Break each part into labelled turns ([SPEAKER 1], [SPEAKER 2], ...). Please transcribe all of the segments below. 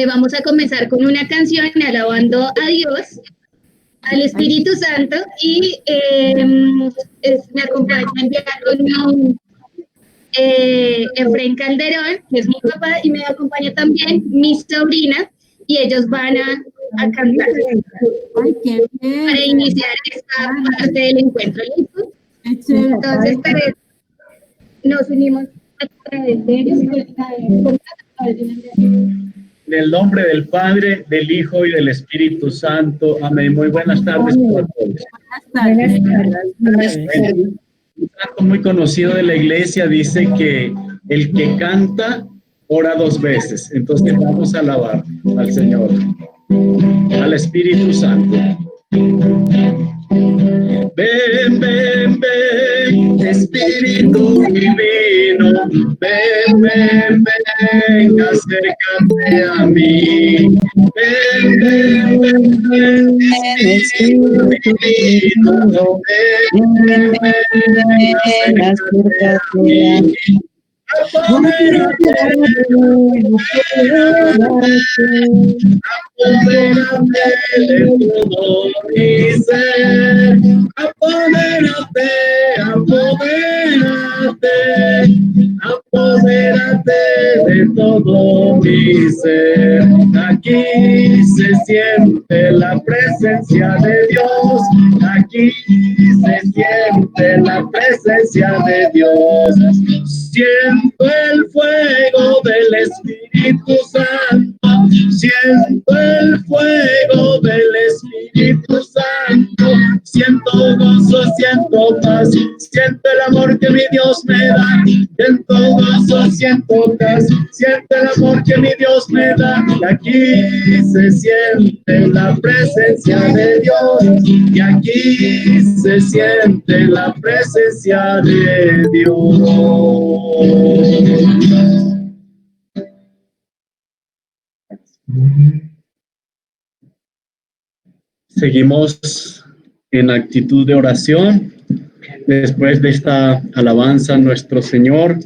[SPEAKER 1] Vamos a comenzar con una canción alabando a Dios, al Espíritu Santo, y me acompaña el diácono Efraín Calderón, que es mi papá, y me acompaña también mi sobrina, y ellos van a cantar para iniciar esta parte del encuentro. ¿Listo? Entonces, nos unimos a través de ellos.
[SPEAKER 2] En el nombre del Padre, del Hijo y del Espíritu Santo. Amén. Muy buenas tardes para todos.
[SPEAKER 3] Buenas tardes.
[SPEAKER 2] Un canto muy conocido de la iglesia dice que el que canta ora 2 veces. Entonces vamos a alabar al Señor, al Espíritu Santo. Ven, ven, ven, Espíritu divino, ven, ven, ven, acércate a mí. Ven, ven, ven, ven, Espíritu divino, ven, ven, ven, acércate a mí. Apodérate de todo mi ser, apodérate, apodérate de todo mi ser. Aquí se siente la presencia de Dios, aquí se siente la presencia de Dios. Siento el fuego del Espíritu Santo, siento el fuego del Espíritu Santo, siento gozo, siento paz, siento el amor que mi Dios me da, siento gozo, siento paz, siento el amor que mi Dios me da, y aquí se siente la presencia de Dios, y aquí se siente la presencia de Dios. Seguimos en actitud de oración. Después de esta alabanza a nuestro Señor,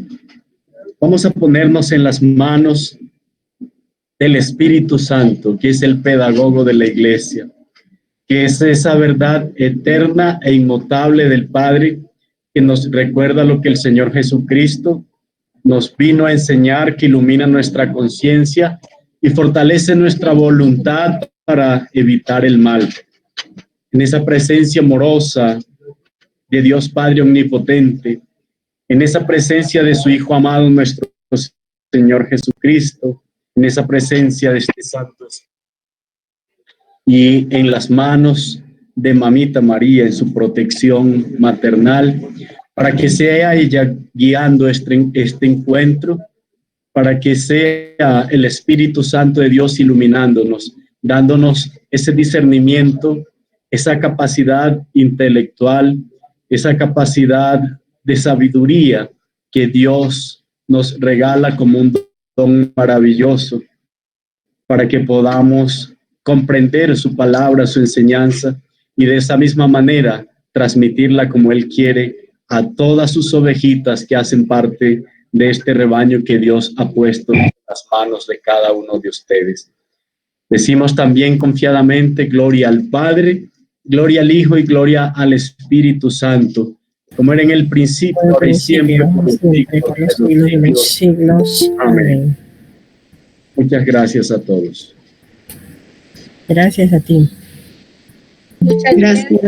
[SPEAKER 2] vamos a ponernos en las manos del Espíritu Santo, que es el pedagogo de la iglesia, que es esa verdad eterna e inmutable del Padre, que nos recuerda lo que el Señor Jesucristo nos vino a enseñar, que ilumina nuestra conciencia y fortalece nuestra voluntad para evitar el mal. En esa presencia amorosa de Dios Padre Omnipotente, en esa presencia de su Hijo amado, nuestro Señor Jesucristo, en esa presencia de este Santo y en las manos de Mamita María, en su protección maternal, para que sea ella guiando este encuentro, para que sea el Espíritu Santo de Dios iluminándonos, dándonos ese discernimiento, esa capacidad intelectual, esa capacidad de sabiduría que Dios nos regala como un don maravilloso, para que podamos comprender su palabra, su enseñanza, y de esa misma manera transmitirla como Él quiere a todas sus ovejitas que hacen parte de este rebaño que Dios ha puesto en las manos de cada uno de ustedes. Decimos también confiadamente: gloria al Padre, gloria al Hijo y gloria al Espíritu Santo, como era en el principio, ahora y siempre, por los siglos de los siglos. Amén. Muchas gracias a todos.
[SPEAKER 3] Gracias a ti.
[SPEAKER 1] Muchas gracias.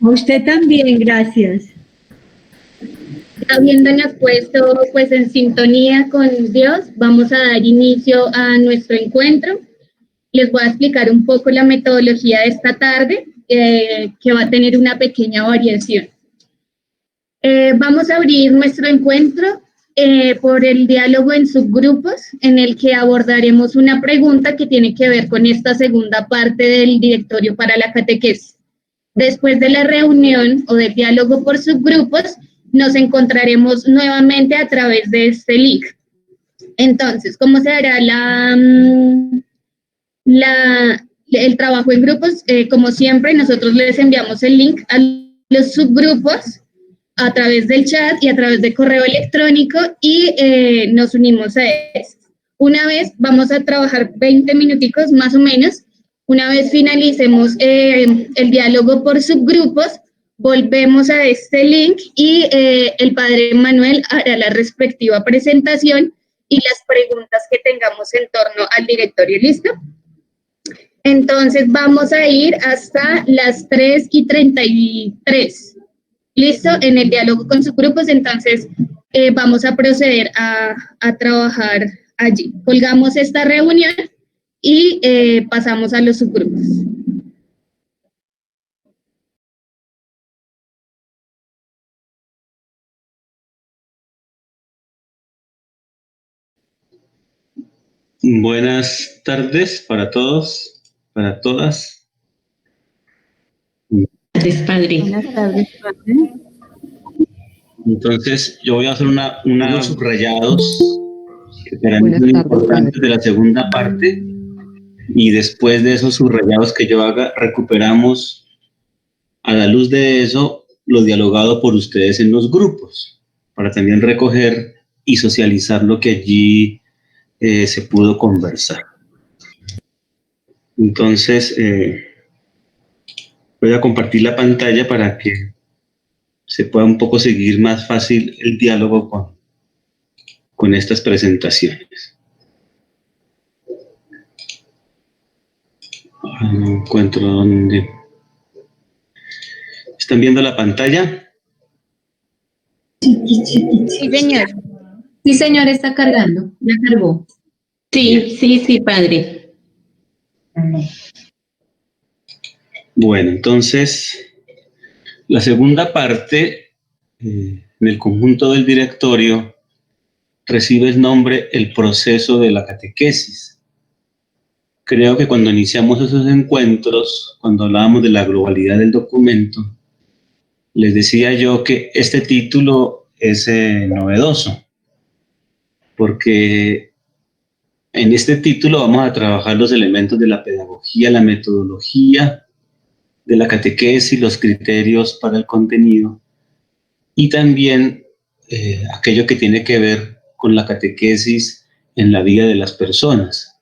[SPEAKER 4] A usted también, gracias.
[SPEAKER 1] Habiéndonos puesto pues en sintonía con Dios, vamos a dar inicio a nuestro encuentro. Les voy a explicar un poco la metodología de esta tarde, que va a tener una pequeña variación. Vamos a abrir nuestro encuentro por el diálogo en subgrupos, en el que abordaremos una pregunta que tiene que ver con esta segunda parte del directorio para la catequesis. Después de la reunión o del diálogo por subgrupos, nos encontraremos nuevamente a través de este link. Entonces, ¿cómo se hará el trabajo en grupos? Como siempre, nosotros les enviamos el link a los subgrupos a través del chat y a través de correo electrónico, y nos unimos a esto. Una vez, vamos a trabajar 20 minuticos más o menos. Una vez finalicemos el diálogo por subgrupos, volvemos a este link y el padre Manuel hará la respectiva presentación y las preguntas que tengamos en torno al directorio. ¿Listo? Entonces vamos a ir hasta las 3:33. ¿Listo? En el diálogo con subgrupos, entonces vamos a proceder a trabajar allí. Colgamos esta reunión y pasamos a los subgrupos.
[SPEAKER 5] Buenas tardes para todos, para todas.
[SPEAKER 6] Buenas tardes, padre.
[SPEAKER 5] Entonces, yo voy a hacer unos subrayados que para mí son importantes de la segunda parte, y después de esos subrayados que yo haga, recuperamos a la luz de eso lo dialogado por ustedes en los grupos, para también recoger y socializar lo que allí se pudo conversar. Entonces, voy a compartir la pantalla para que se pueda un poco seguir más fácil el diálogo con estas presentaciones. Ahora no encuentro dónde. ¿Están viendo la pantalla?
[SPEAKER 1] Sí, señor.
[SPEAKER 6] Sí, señor, está cargando. Ya cargó. Sí, padre.
[SPEAKER 5] Bueno, entonces, la segunda parte, en el conjunto del directorio, recibe el nombre El proceso de la catequesis. Creo que cuando iniciamos esos encuentros, cuando hablábamos de la globalidad del documento, les decía yo que este título es novedoso, porque en este título vamos a trabajar los elementos de la pedagogía, la metodología de la catequesis, los criterios para el contenido, y también aquello que tiene que ver con la catequesis en la vida de las personas,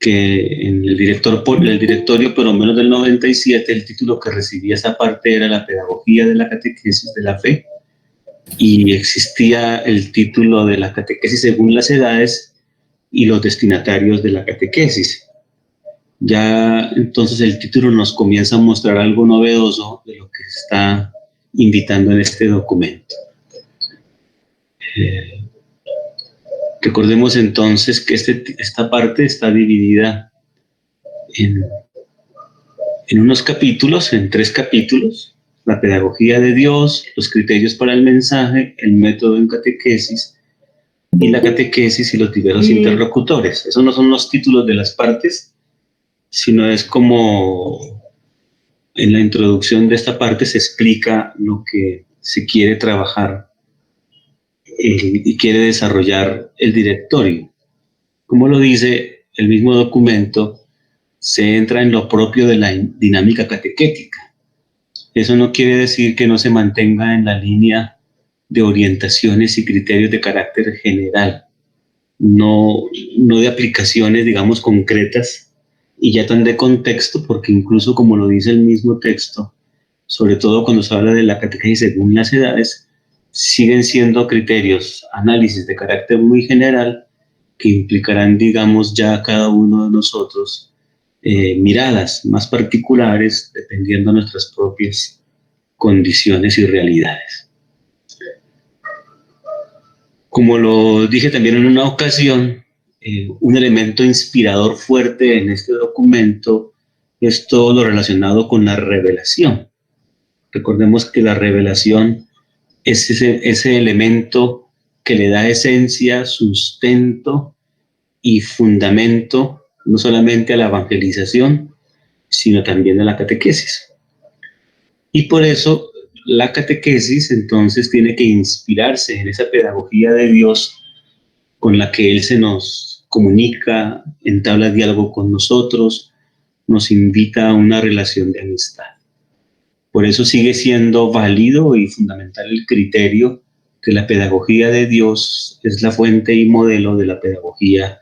[SPEAKER 5] que en el directorio, por lo menos del 97, el título que recibía esa parte era la pedagogía de la catequesis de la fe, y existía el título de la catequesis según las edades y los destinatarios de la catequesis. Ya entonces el título nos comienza a mostrar algo novedoso de lo que se está invitando en este documento. Recordemos entonces que esta parte está dividida en unos capítulos, en 3 capítulos: la pedagogía de Dios, los criterios para el mensaje, el método en catequesis, y la catequesis y los diversos interlocutores. Esos no son los títulos de las partes, sino es como en la introducción de esta parte se explica lo que se quiere trabajar y quiere desarrollar el directorio. Como lo dice el mismo documento, se entra en lo propio de la dinámica catequética. Eso no quiere decir que no se mantenga en la línea de orientaciones y criterios de carácter general, no de aplicaciones, digamos, concretas y ya tan de contexto, porque incluso, como lo dice el mismo texto, sobre todo cuando se habla de la catequesis según las edades, siguen siendo criterios, análisis de carácter muy general que implicarán, digamos, ya a cada uno de nosotros miradas más particulares dependiendo de nuestras propias condiciones y realidades. Como lo dije también en una ocasión, un elemento inspirador fuerte en este documento es todo lo relacionado con la revelación. Recordemos que la revelación es ese elemento que le da esencia, sustento y fundamento no solamente a la evangelización, sino también a la catequesis. Y por eso la catequesis entonces tiene que inspirarse en esa pedagogía de Dios con la que Él se nos comunica, entabla diálogo con nosotros, nos invita a una relación de amistad. Por eso sigue siendo válido y fundamental el criterio que la pedagogía de Dios es la fuente y modelo de la pedagogía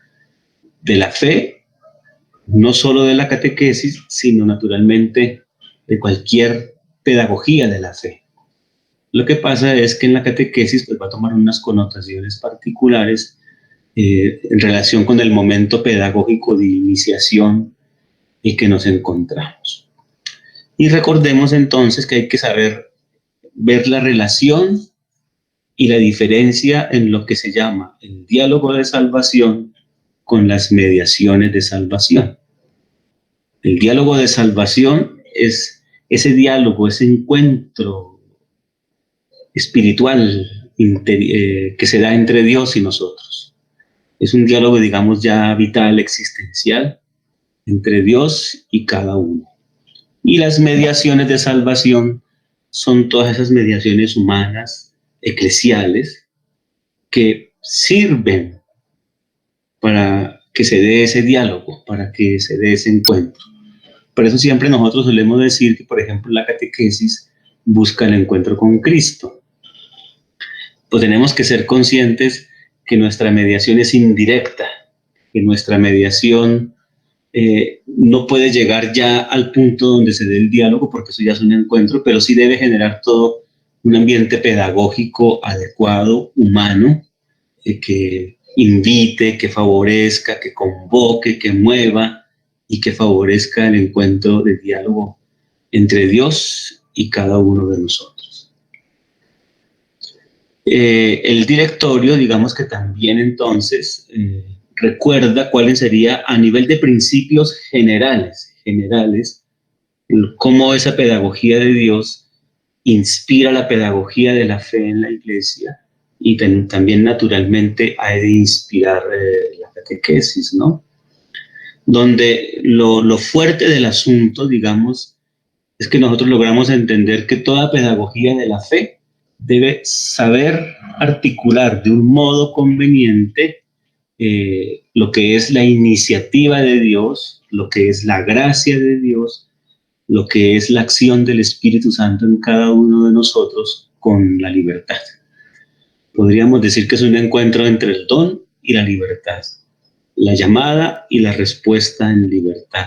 [SPEAKER 5] de la fe, no solo de la catequesis, sino naturalmente de cualquier pedagogía de la fe. Lo que pasa es que en la catequesis pues, va a tomar unas connotaciones particulares en relación con el momento pedagógico de iniciación en que nos encontramos. Y recordemos entonces que hay que saber ver la relación y la diferencia en lo que se llama el diálogo de salvación con las mediaciones de salvación. El diálogo de salvación es ese diálogo, ese encuentro espiritual que se da entre Dios y nosotros. Es un diálogo, digamos, ya vital, existencial, entre Dios y cada uno. Y las mediaciones de salvación son todas esas mediaciones humanas, eclesiales, que sirven para que se dé ese diálogo, para que se dé ese encuentro. Por eso siempre nosotros solemos decir que, por ejemplo, la catequesis busca el encuentro con Cristo. Pues tenemos que ser conscientes que nuestra mediación es indirecta, que nuestra mediación no puede llegar ya al punto donde se dé el diálogo, porque eso ya es un encuentro, pero sí debe generar todo un ambiente pedagógico adecuado, humano, que invite, que favorezca, que convoque, que mueva y que favorezca el encuentro de diálogo entre Dios y cada uno de nosotros. El directorio, digamos que también entonces recuerda cuáles serían a nivel de principios generales, cómo esa pedagogía de Dios inspira la pedagogía de la fe en la Iglesia y también naturalmente ha de inspirar la catequesis, ¿no? Donde lo fuerte del asunto, digamos, es que nosotros logramos entender que toda pedagogía de la fe debe saber articular de un modo conveniente lo que es la iniciativa de Dios, lo que es la gracia de Dios, lo que es la acción del Espíritu Santo en cada uno de nosotros con la libertad. Podríamos decir que es un encuentro entre el don y la libertad, la llamada y la respuesta en libertad.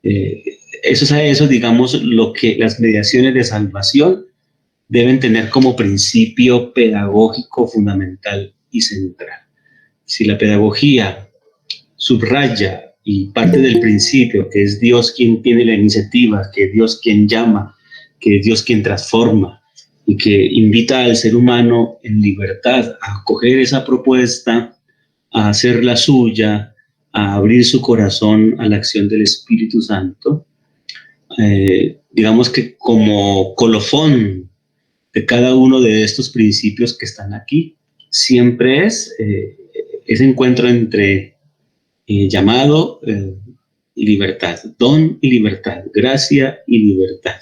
[SPEAKER 5] Eso es a eso, digamos, lo que las mediaciones de salvación deben tener como principio pedagógico fundamental y central. Si la pedagogía subraya y parte del principio que es Dios quien tiene la iniciativa, que es Dios quien llama, que es Dios quien transforma y que invita al ser humano en libertad a acoger esa propuesta, a hacerla suya, a abrir su corazón a la acción del Espíritu Santo, digamos que como colofón de cada uno de estos principios que están aquí, siempre es ese encuentro entre llamado y libertad, don y libertad, gracia y libertad.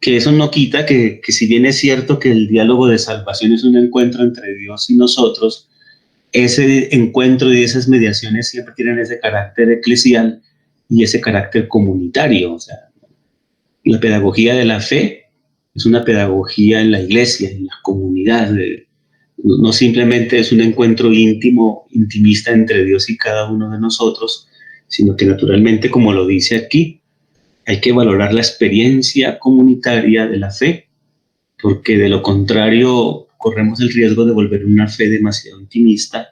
[SPEAKER 5] Que eso no quita que si bien es cierto que el diálogo de salvación es un encuentro entre Dios y nosotros, ese encuentro y esas mediaciones siempre tienen ese carácter eclesial y ese carácter comunitario. O sea, la pedagogía de la fe es una pedagogía en la iglesia, en la comunidad. No simplemente es un encuentro íntimo, intimista entre Dios y cada uno de nosotros, sino que naturalmente, como lo dice aquí, hay que valorar la experiencia comunitaria de la fe, porque de lo contrario corremos el riesgo de volver una fe demasiado intimista,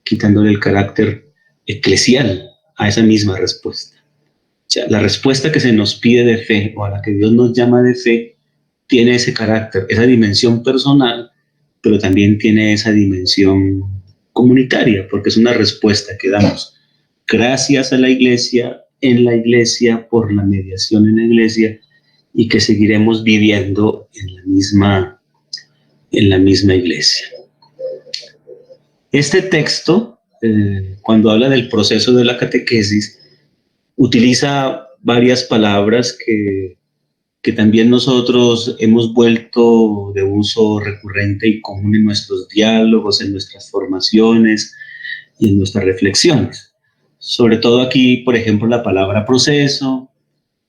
[SPEAKER 5] quitándole el carácter eclesial a esa misma respuesta. O sea, la respuesta que se nos pide de fe, o a la que Dios nos llama de fe, tiene ese carácter, esa dimensión personal, pero también tiene esa dimensión comunitaria, porque es una respuesta que damos gracias a la iglesia, en la iglesia, por la mediación en la iglesia, y que seguiremos viviendo en la misma iglesia. Este texto, cuando habla del proceso de la catequesis, utiliza varias palabras que también nosotros hemos vuelto de uso recurrente y común en nuestros diálogos, en nuestras formaciones y en nuestras reflexiones. Sobre todo aquí, por ejemplo, la palabra proceso,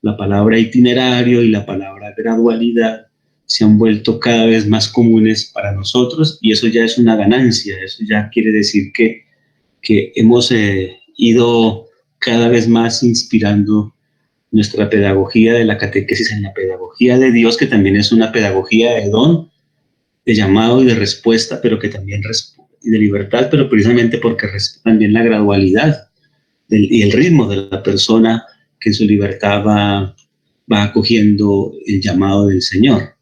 [SPEAKER 5] la palabra itinerario y la palabra gradualidad se han vuelto cada vez más comunes para nosotros, y eso ya es una ganancia. Eso ya quiere decir que hemos ido cada vez más inspirando nuestra pedagogía de la catequesis en la pedagogía de Dios, que también es una pedagogía de don, de llamado y de respuesta, pero que también y de libertad, pero precisamente porque respeta también la gradualidad y el ritmo de la persona que en su libertad va acogiendo el llamado del Señor.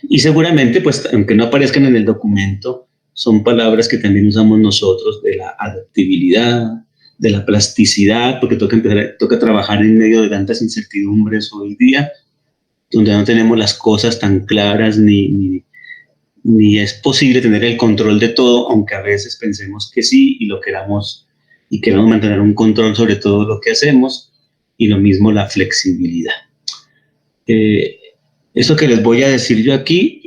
[SPEAKER 5] Y seguramente, pues, aunque no aparezcan en el documento, son palabras que también usamos nosotros, de la adaptabilidad, de la plasticidad, porque toca trabajar en medio de tantas incertidumbres hoy día, donde no tenemos las cosas tan claras, ni es posible tener el control de todo, aunque a veces pensemos que sí y queramos mantener un control sobre todo lo que hacemos, y lo mismo la flexibilidad. Esto que les voy a decir yo aquí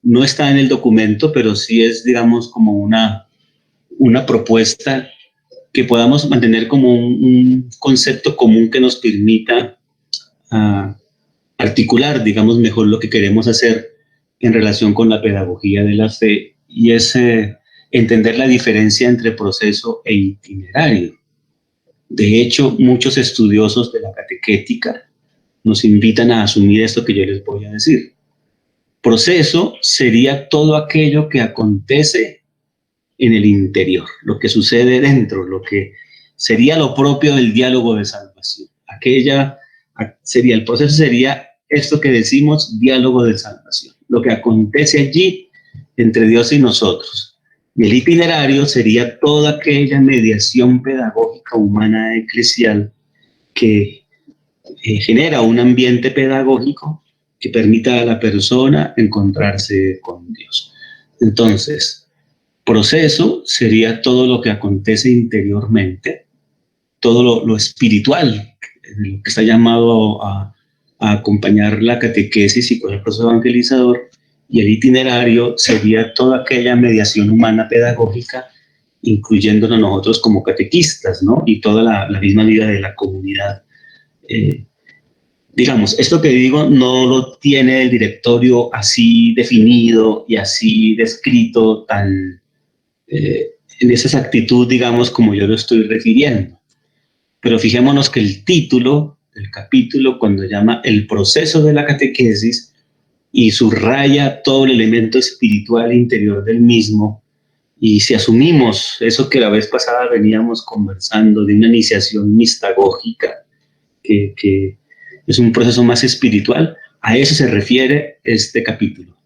[SPEAKER 5] no está en el documento, pero sí es, digamos, como una propuesta que podamos mantener como un concepto común que nos permita articular, digamos, mejor lo que queremos hacer en relación con la pedagogía de la fe, y es entender la diferencia entre proceso e itinerario. De hecho, muchos estudiosos de la catequética nos invitan a asumir esto que yo les voy a decir. Proceso sería todo aquello que acontece en el interior, lo que sucede dentro, lo que sería lo propio del diálogo de salvación. El proceso sería esto que decimos diálogo de salvación, lo que acontece allí entre Dios y nosotros. Y el itinerario sería toda aquella mediación pedagógica humana eclesial que genera un ambiente pedagógico que permita a la persona encontrarse con Dios. Entonces, proceso sería todo lo que acontece interiormente, todo lo espiritual, lo que está llamado a acompañar la catequesis y con el proceso evangelizador, y el itinerario sería toda aquella mediación humana pedagógica, incluyéndonos nosotros como catequistas, ¿no? Y toda la misma vida de la comunidad. Digamos, esto que digo no lo tiene el directorio así definido y así descrito tan en esa exactitud, digamos, como yo lo estoy refiriendo. Pero fijémonos que el título del capítulo, cuando llama el proceso de la catequesis y subraya todo el elemento espiritual interior del mismo, y si asumimos eso que la vez pasada veníamos conversando de una iniciación mistagógica, que es un proceso más espiritual, a eso se refiere este capítulo.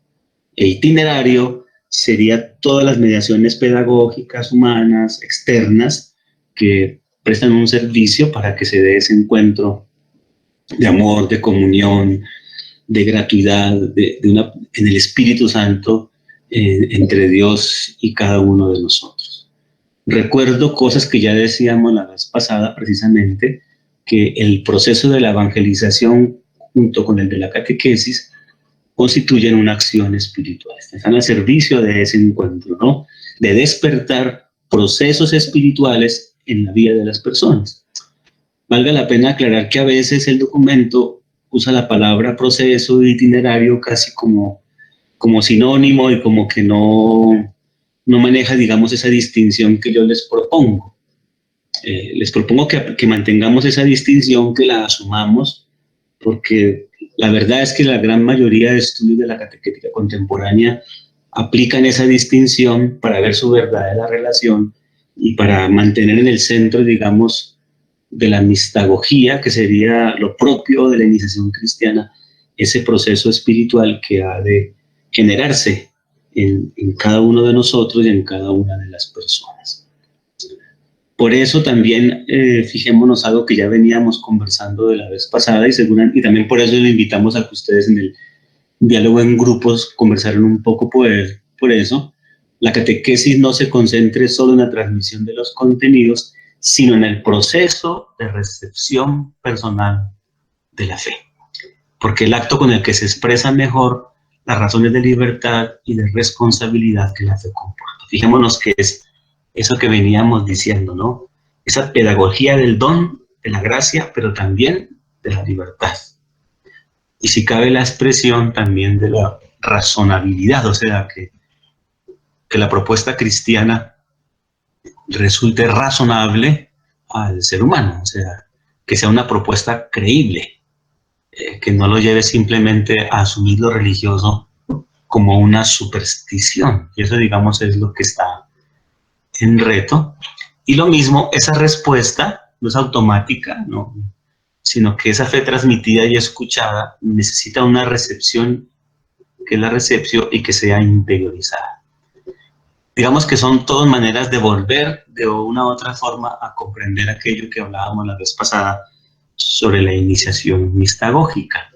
[SPEAKER 5] El itinerario sería todas las mediaciones pedagógicas, humanas, externas, que prestan un servicio para que se dé ese encuentro de amor, de comunión, de gratuidad, en el Espíritu Santo, entre Dios y cada uno de nosotros. Recuerdo cosas que ya decíamos la vez pasada, precisamente, que el proceso de la evangelización junto con el de la catequesis constituyen una acción espiritual. Están al servicio de ese encuentro, ¿no? De despertar procesos espirituales en la vida de las personas. Valga la pena aclarar que a veces el documento usa la palabra proceso e itinerario casi como sinónimo, y como que no maneja, digamos, esa distinción que yo les propongo. Les propongo que mantengamos esa distinción, que la asumamos, porque la verdad es que la gran mayoría de estudios de la catequética contemporánea aplican esa distinción para ver su verdadera relación y para mantener en el centro, digamos, de la mistagogía, que sería lo propio de la iniciación cristiana, ese proceso espiritual que ha de generarse en cada uno de nosotros y en cada una de las personas. Por eso también fijémonos algo que ya veníamos conversando de la vez pasada, y también por eso le invitamos a que ustedes en el diálogo en grupos conversaran un poco por eso. La catequesis no se concentre solo en la transmisión de los contenidos, sino en el proceso de recepción personal de la fe, porque el acto con el que se expresan mejor las razones de libertad y de responsabilidad que la fe comporta. Fijémonos que es eso que veníamos diciendo, ¿no? Esa pedagogía del don, de la gracia, pero también de la libertad. Y si cabe la expresión también de la razonabilidad, o sea, que la propuesta cristiana resulte razonable al ser humano, o sea, que sea una propuesta creíble, que no lo lleve simplemente a asumir lo religioso como una superstición. Y eso, digamos, es lo que está en reto. Y lo mismo, esa respuesta no es automática, ¿no?, sino que esa fe transmitida y escuchada necesita una recepción, que es la recepción, y que sea interiorizada. Digamos que son todas maneras de volver de una u otra forma a comprender aquello que hablábamos la vez pasada sobre la iniciación mistagógica.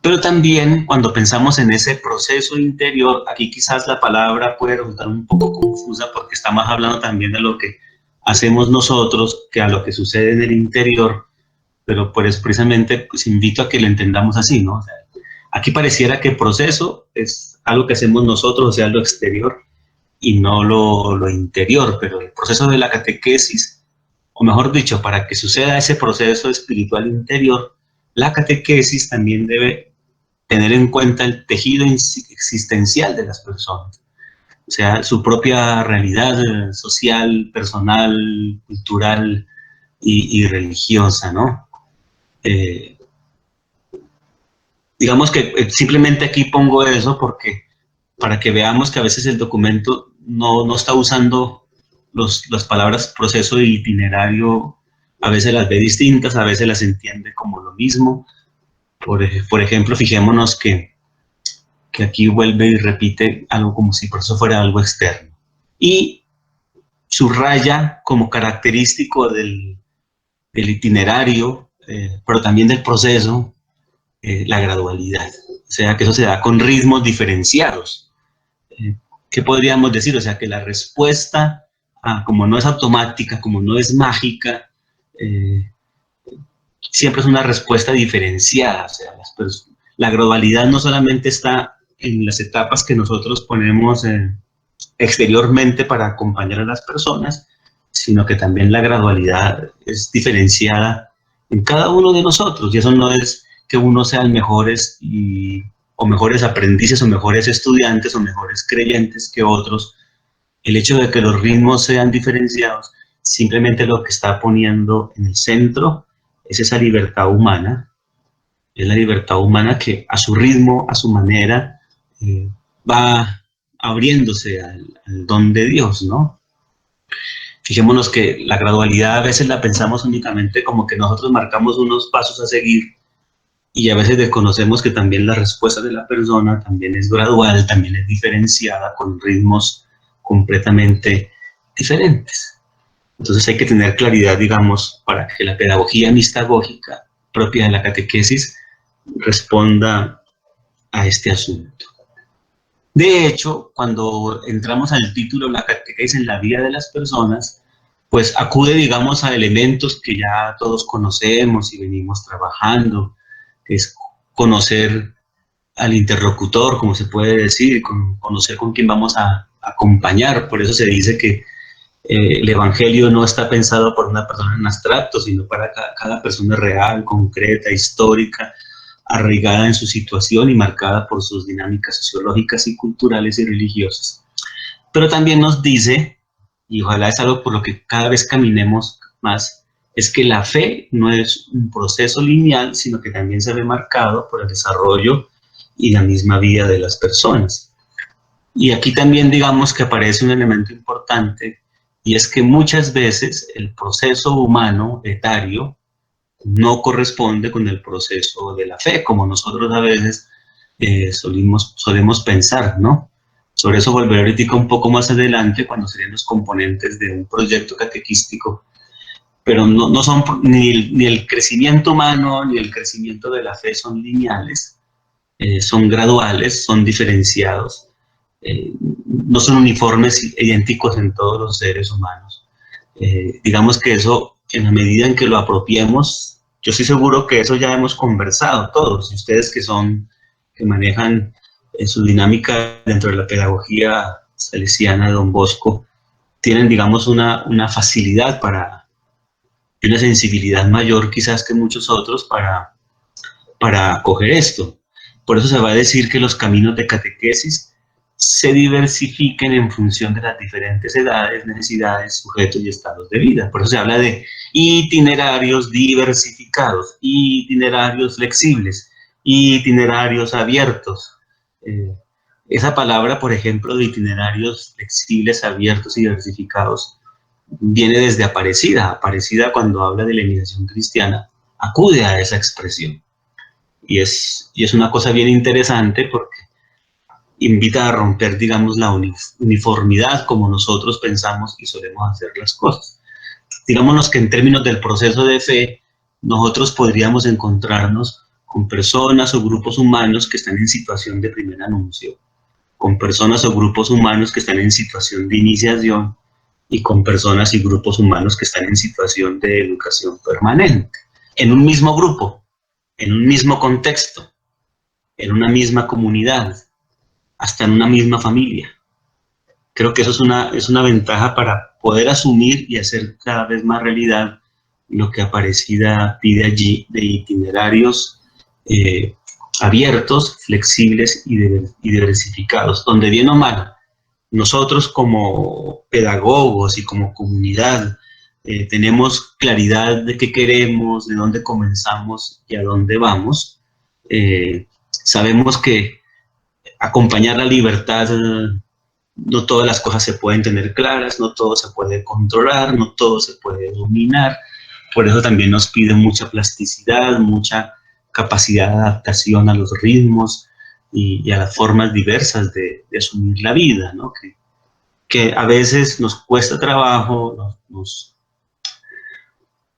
[SPEAKER 5] Pero también cuando pensamos en ese proceso interior, aquí quizás la palabra puede resultar un poco confusa porque estamos hablando también de lo que hacemos nosotros que a lo que sucede en el interior, pero por eso precisamente pues invito a que lo entendamos así, ¿no? O sea, aquí pareciera que el proceso es algo que hacemos nosotros, o sea, lo exterior y no lo interior, pero el proceso de la catequesis, o mejor dicho, para que suceda ese proceso espiritual interior, la catequesis también debe tener en cuenta el tejido existencial de las personas, o sea, su propia realidad social, personal, cultural y religiosa, ¿no? Digamos que simplemente aquí pongo eso porque para que veamos que a veces el documento no está usando las palabras proceso y itinerario, a veces las ve distintas, a veces las entiende como lo mismo. Por ejemplo, fijémonos que aquí vuelve y repite algo como si el proceso fuera algo externo. Y subraya como característico del itinerario, pero también del proceso, la gradualidad. O sea, que eso se da con ritmos diferenciados. ¿Qué podríamos decir? O sea, que la respuesta, como no es automática, como no es mágica, siempre es una respuesta diferenciada. O sea, la gradualidad no solamente está en las etapas que nosotros ponemos exteriormente para acompañar a las personas, sino que también la gradualidad es diferenciada en cada uno de nosotros. Y eso no es que uno sean mejores o mejores aprendices o mejores estudiantes o mejores creyentes que otros. El hecho de que los ritmos sean diferenciados, simplemente lo que está poniendo en el centro es esa libertad humana. Es la libertad humana que a su ritmo, a su manera, va abriéndose al don de Dios, ¿no? Fijémonos que la gradualidad a veces la pensamos únicamente como que nosotros marcamos unos pasos a seguir y a veces desconocemos que también la respuesta de la persona también es gradual, también es diferenciada con ritmos completamente diferentes. Entonces hay que tener claridad, digamos, para que la pedagogía mistagógica propia de la catequesis responda a este asunto. De hecho, cuando entramos al título La catequesis en la vida de las personas, pues acude, digamos, a elementos que ya todos conocemos y venimos trabajando, que es conocer al interlocutor, como se puede decir, conocer con quién vamos a acompañar. Por eso se dice que el evangelio no está pensado por una persona en abstracto, sino para cada persona real, concreta, histórica, arraigada en su situación y marcada por sus dinámicas sociológicas y culturales y religiosas. Pero también nos dice, y ojalá es algo por lo que cada vez caminemos más, es que la fe no es un proceso lineal, sino que también se ve marcado por el desarrollo y la misma vida de las personas. Y aquí también digamos que aparece un elemento importante, y es que muchas veces el proceso humano etario no corresponde con el proceso de la fe, como nosotros a veces solemos pensar, ¿no? Sobre eso volveré ahorita un poco más adelante, cuando serían los componentes de un proyecto catequístico, pero no son ni el crecimiento humano ni el crecimiento de la fe son lineales, son graduales, son diferenciados, no son uniformes idénticos en todos los seres humanos. Digamos que eso, en la medida en que lo apropiemos, yo estoy seguro que eso ya hemos conversado todos, ustedes que manejan su dinámica dentro de la pedagogía salesiana de Don Bosco, tienen, digamos, una facilidad y una sensibilidad mayor quizás que muchos otros para acoger esto. Por eso se va a decir que los caminos de catequesis se diversifiquen en función de las diferentes edades, necesidades, sujetos y estados de vida. Por eso se habla de itinerarios diversificados, itinerarios flexibles, itinerarios abiertos. Esa palabra, por ejemplo, de itinerarios flexibles, abiertos y diversificados, viene desde Aparecida. Aparecida, cuando habla de la iniciación cristiana, acude a esa expresión. Y es una cosa bien interesante porque invita a romper, digamos, la uniformidad como nosotros pensamos y solemos hacer las cosas. Digámonos que en términos del proceso de fe, nosotros podríamos encontrarnos con personas o grupos humanos que están en situación de primer anuncio, con personas o grupos humanos que están en situación de iniciación y con personas y grupos humanos que están en situación de educación permanente, en un mismo grupo, en un mismo contexto, en una misma comunidad, hasta en una misma familia. Creo que eso es una ventaja para poder asumir y hacer cada vez más realidad lo que Aparecida pide allí de itinerarios abiertos, flexibles y diversificados, donde bien o mal, nosotros como pedagogos y como comunidad tenemos claridad de qué queremos, de dónde comenzamos y a dónde vamos. Sabemos que acompañar la libertad, no todas las cosas se pueden tener claras, no todo se puede controlar, no todo se puede dominar. Por eso también nos pide mucha plasticidad, mucha capacidad de adaptación a los ritmos y a las formas diversas de asumir la vida, ¿no? Que a veces nos cuesta trabajo,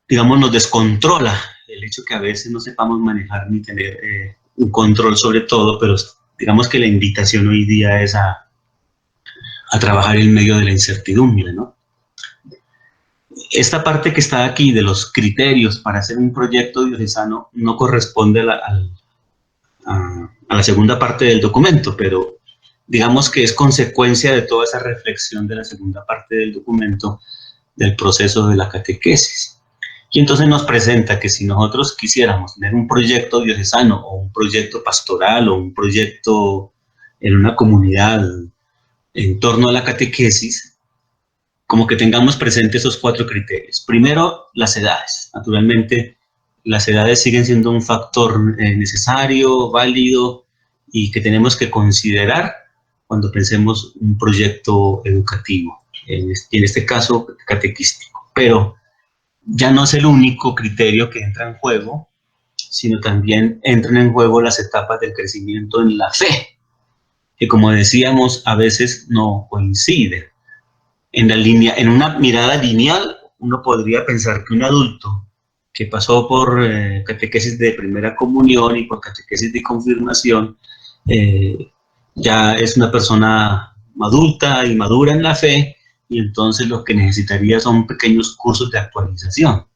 [SPEAKER 5] digamos, nos descontrola el hecho que a veces no sepamos manejar ni tener un control sobre todo, pero digamos que la invitación hoy día es a trabajar en medio de la incertidumbre, ¿no? Esta parte que está aquí de los criterios para hacer un proyecto diocesano no corresponde a la segunda parte del documento, pero digamos que es consecuencia de toda esa reflexión de la segunda parte del documento, del proceso de la catequesis. Y entonces nos presenta que si nosotros quisiéramos tener un proyecto diocesano o un proyecto pastoral o un proyecto en una comunidad en torno a la catequesis, como que tengamos presentes esos 4 criterios. Primero, las edades. Naturalmente, las edades siguen siendo un factor necesario, válido y que tenemos que considerar cuando pensemos un proyecto educativo, en este caso catequístico. Pero ya no es el único criterio que entra en juego, sino también entran en juego las etapas del crecimiento en la fe, que como decíamos, a veces no coinciden. En una mirada lineal, uno podría pensar que un adulto que pasó por catequesis de primera comunión y por catequesis de confirmación, ya es una persona adulta y madura en la fe, y entonces lo que necesitaría son pequeños cursos de actualización.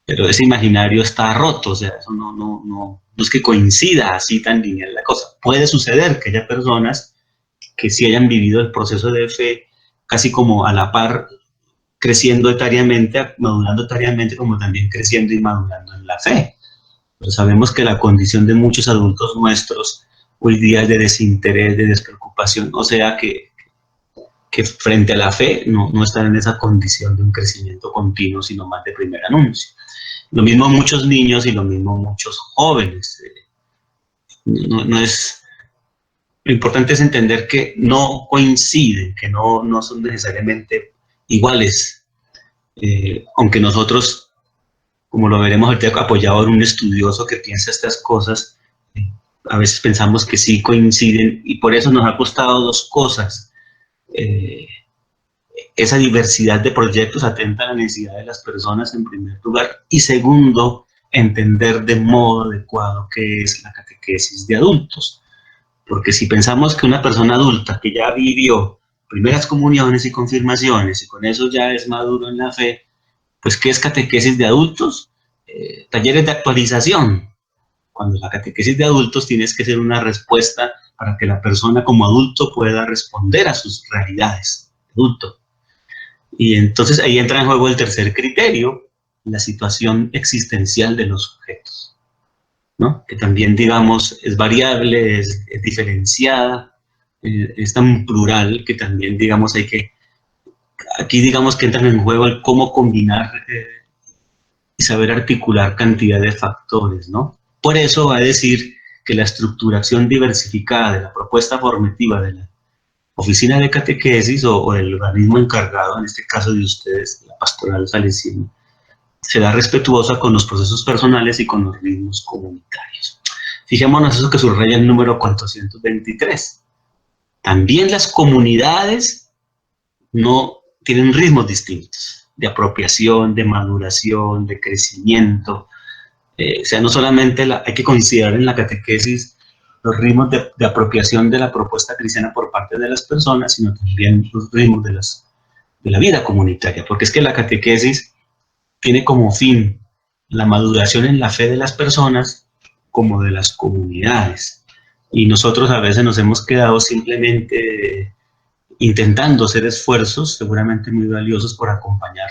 [SPEAKER 5] Pero ese imaginario está roto, o sea, eso no es que coincida así tan lineal la cosa. Puede suceder que haya personas que sí hayan vivido el proceso de fe casi como a la par, creciendo etariamente, madurando etariamente, como también creciendo y madurando en la fe. Pero sabemos que la condición de muchos adultos nuestros hoy día es de desinterés, de despreocupación, o sea que frente a la fe no están en esa condición de un crecimiento continuo, sino más de primer anuncio. Lo mismo muchos niños y lo mismo muchos jóvenes. Lo importante es entender que no coinciden, que no son necesariamente iguales, aunque nosotros, como lo veremos ahorita, apoyado en un estudioso que piensa estas cosas, a veces pensamos que sí coinciden, y por eso nos ha costado 2 cosas. Esa diversidad de proyectos atenta a la necesidad de las personas en primer lugar, y segundo, entender de modo adecuado qué es la catequesis de adultos. Porque si pensamos que una persona adulta que ya vivió primeras comuniones y confirmaciones y con eso ya es maduro en la fe, pues ¿qué es catequesis de adultos? Talleres de actualización. Cuando la catequesis de adultos tienes que ser una respuesta para que la persona como adulto pueda responder a sus realidades de adulto. Y entonces ahí entra en juego el tercer criterio, la situación existencial de los sujetos, ¿no? Que también, digamos, es variable, es diferenciada, es tan plural que también, digamos, aquí digamos que entran en juego el cómo combinar y saber articular cantidad de factores, ¿no? Por eso va a decir que la estructuración diversificada de la propuesta formativa de la oficina de catequesis o el organismo encargado, en este caso de ustedes, la pastoral salesiana, será respetuosa con los procesos personales y con los ritmos comunitarios. Fijémonos eso que subraya el número 423. También las comunidades no tienen ritmos distintos, de apropiación, de maduración, de crecimiento. O sea, no solamente hay que considerar en la catequesis los ritmos de apropiación de la propuesta cristiana por parte de las personas, sino también los ritmos de la vida comunitaria, porque es que la catequesis tiene como fin la maduración en la fe de las personas como de las comunidades. Y nosotros a veces nos hemos quedado simplemente intentando hacer esfuerzos, seguramente muy valiosos, por acompañar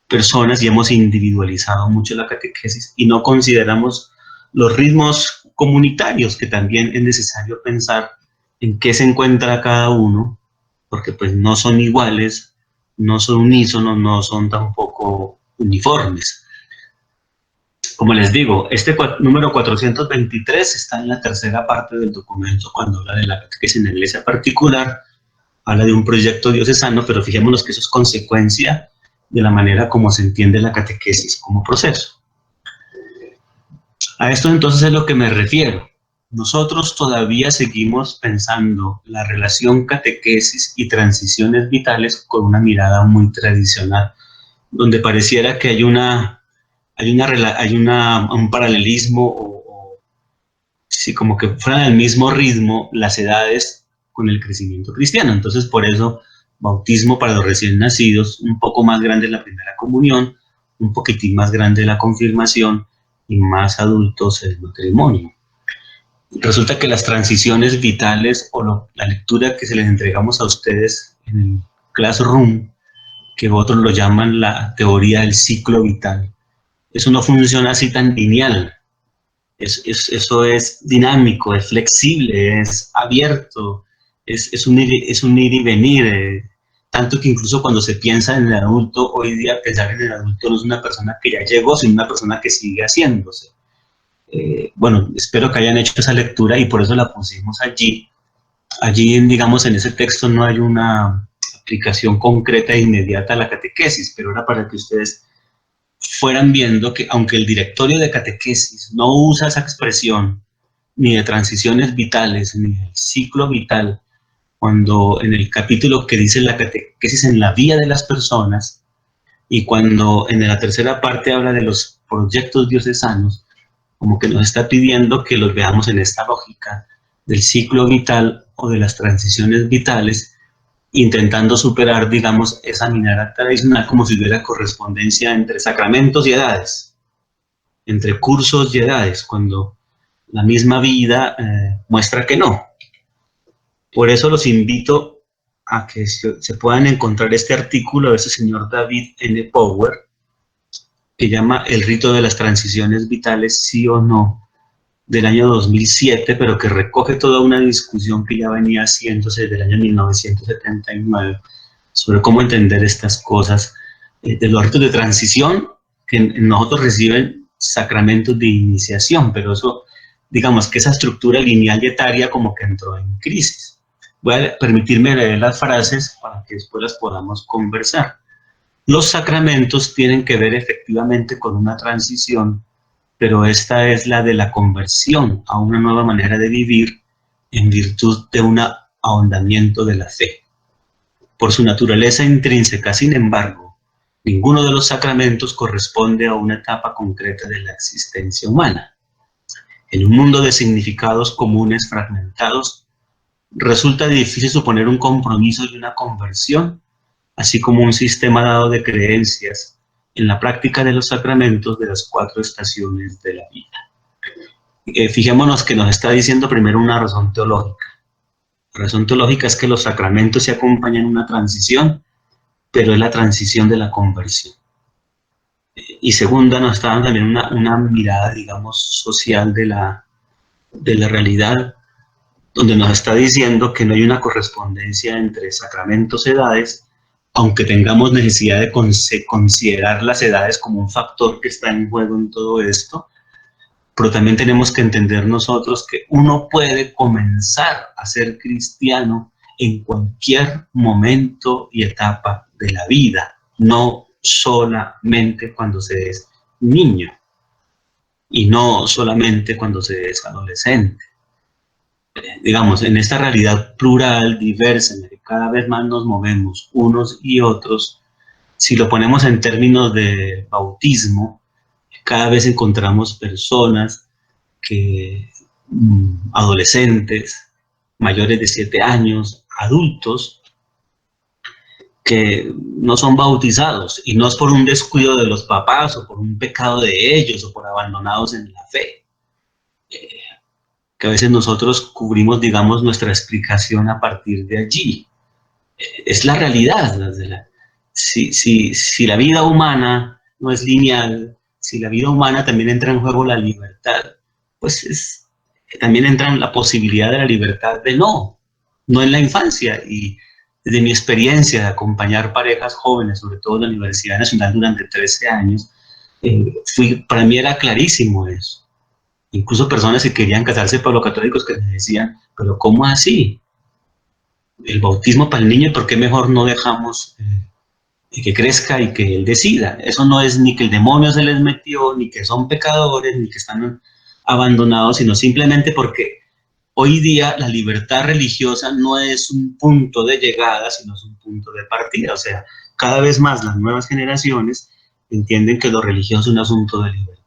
[SPEAKER 5] personas y hemos individualizado mucho la catequesis y no consideramos los ritmos comunitarios, que también es necesario pensar en qué se encuentra cada uno, porque pues no son iguales, no son unísonos, no son tampoco uniformes. Como les digo, este número 423 está en la tercera parte del documento cuando habla de la catequesis en la iglesia particular, habla de un proyecto diocesano, pero fijémonos que eso es consecuencia de la manera como se entiende la catequesis como proceso. A esto entonces es lo que me refiero. Nosotros todavía seguimos pensando la relación catequesis y transiciones vitales con una mirada muy tradicional, donde pareciera que hay un paralelismo sí, como que fueran del mismo ritmo las edades con el crecimiento cristiano. Entonces, por eso, bautismo para los recién nacidos, un poco más grande la primera comunión, un poquitín más grande la confirmación y más adultos el matrimonio. Resulta que las transiciones vitales o la lectura que se les entregamos a ustedes en el Classroom, que otros lo llaman la teoría del ciclo vital, eso no funciona así tan lineal. Eso es dinámico, es flexible, es abierto, es un ir y venir. Tanto que incluso cuando se piensa en el adulto, hoy día pensar en el adulto no es una persona que ya llegó, sino una persona que sigue haciéndose. Bueno, espero que hayan hecho esa lectura y por eso la pusimos allí. Allí, digamos, en ese texto no hay una aplicación concreta e inmediata a la catequesis, pero era para que ustedes fueran viendo que aunque el directorio de catequesis no usa esa expresión ni de transiciones vitales ni del ciclo vital, cuando en el capítulo que dice la catequesis en la vida de las personas y cuando en la tercera parte habla de los proyectos diocesanos, como que nos está pidiendo que los veamos en esta lógica del ciclo vital o de las transiciones vitales, intentando superar, digamos, esa mirada tradicional como si hubiera correspondencia entre sacramentos y edades, entre cursos y edades, cuando la misma vida muestra que no. Por eso los invito a que se puedan encontrar este artículo de ese señor David N. Power, que llama El rito de las transiciones vitales, sí o no, del año 2007, pero que recoge toda una discusión que ya venía haciéndose desde el año 1979 sobre cómo entender estas cosas, de los ritos de transición, que en nosotros reciben sacramentos de iniciación, pero eso, digamos que esa estructura lineal y etaria como que entró en crisis. Voy a permitirme leer las frases para que después las podamos conversar. Los sacramentos tienen que ver efectivamente con una transición, pero esta es la de la conversión a una nueva manera de vivir en virtud de un ahondamiento de la fe. Por su naturaleza intrínseca, sin embargo, ninguno de los sacramentos corresponde a una etapa concreta de la existencia humana. En un mundo de significados comunes fragmentados, resulta difícil suponer un compromiso y una conversión, así como un sistema dado de creencias en la práctica de los sacramentos de las 4 estaciones de la vida. Fijémonos que nos está diciendo primero una razón teológica. La razón teológica es que los sacramentos se acompañan una transición, pero es la transición de la conversión. Y segunda, nos está dando también una mirada, digamos, social de la realidad, donde nos está diciendo que no hay una correspondencia entre sacramentos y edades, aunque tengamos necesidad de considerar las edades como un factor que está en juego en todo esto, pero también tenemos que entender nosotros que uno puede comenzar a ser cristiano en cualquier momento y etapa de la vida, no solamente cuando se es niño y no solamente cuando se es adolescente. Digamos, en esta realidad plural, diversa, en la que cada vez más nos movemos unos y otros, si lo ponemos en términos de bautismo, cada vez encontramos personas que, adolescentes, mayores de 7 años, adultos, que no son bautizados, y no es por un descuido de los papás, o por un pecado de ellos, o por abandonados en la fe. Que a veces nosotros cubrimos, digamos, nuestra explicación a partir de allí. Es la realidad. Si la vida humana no es lineal, si la vida humana también entra en juego la libertad, pues también entra en la posibilidad de la libertad de no en la infancia. Y desde mi experiencia de acompañar parejas jóvenes, sobre todo en la Universidad Nacional durante 13 años, para mí era clarísimo eso. Incluso personas que querían casarse pablo-católicos que me decían, pero ¿cómo así? El bautismo para el niño, ¿y por qué mejor no dejamos que crezca y que él decida? Eso no es ni que el demonio se les metió, ni que son pecadores, ni que están abandonados, sino simplemente porque hoy día la libertad religiosa no es un punto de llegada, sino es un punto de partida. O sea, cada vez más las nuevas generaciones entienden que lo religioso es un asunto de libertad.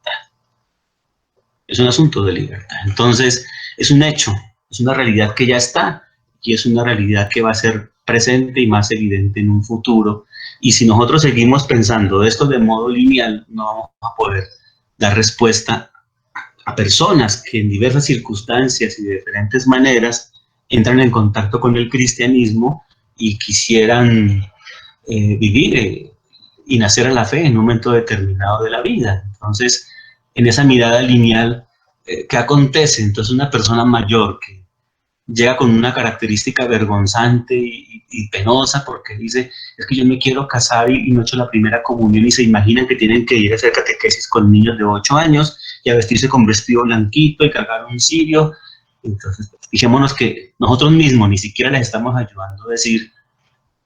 [SPEAKER 5] Es un asunto de libertad. Entonces, es un hecho, es una realidad que ya está, y es una realidad que va a ser presente y más evidente en un futuro. Y si nosotros seguimos pensando esto de modo lineal, no vamos a poder dar respuesta a personas que en diversas circunstancias y de diferentes maneras entran en contacto con el cristianismo y quisieran vivir y nacer a la fe en un momento determinado de la vida. Entonces, en esa mirada lineal, ¿qué acontece? Entonces, una persona mayor que llega con una característica vergonzante y penosa porque dice, es que yo me quiero casar y no he hecho la primera comunión, y se imaginan que tienen que ir a hacer catequesis con niños de 8 años y a vestirse con vestido blanquito y cargar un cirio. Entonces, fijémonos que nosotros mismos ni siquiera les estamos ayudando a decir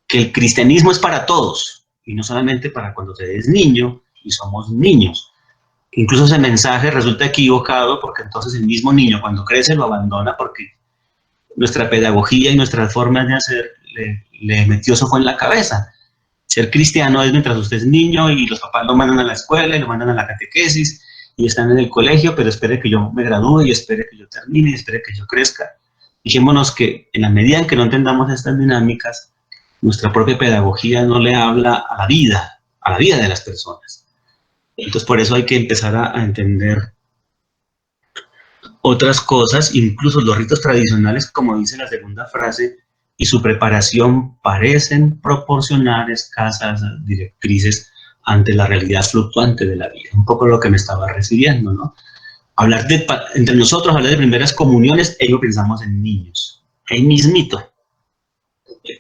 [SPEAKER 5] que el cristianismo es para todos y no solamente para cuando se es niño y somos niños. Incluso ese mensaje resulta equivocado porque entonces el mismo niño cuando crece lo abandona porque nuestra pedagogía y nuestras formas de hacer le metió eso en la cabeza. Ser cristiano es mientras usted es niño y los papás lo mandan a la escuela y lo mandan a la catequesis y están en el colegio, pero espere que yo me gradúe y espere que yo termine y espere que yo crezca. Dijémonos que en la medida en que no entendamos estas dinámicas, nuestra propia pedagogía no le habla a la vida de las personas. Entonces por eso hay que empezar a entender otras cosas, incluso los ritos tradicionales, como dice la segunda frase, y su preparación parecen proporcionar escasas directrices ante la realidad fluctuante de la vida. Un poco lo que me estaba refiriendo, ¿no? Entre nosotros, hablar de primeras comuniones, ellos pensamos en niños, ahí mismito.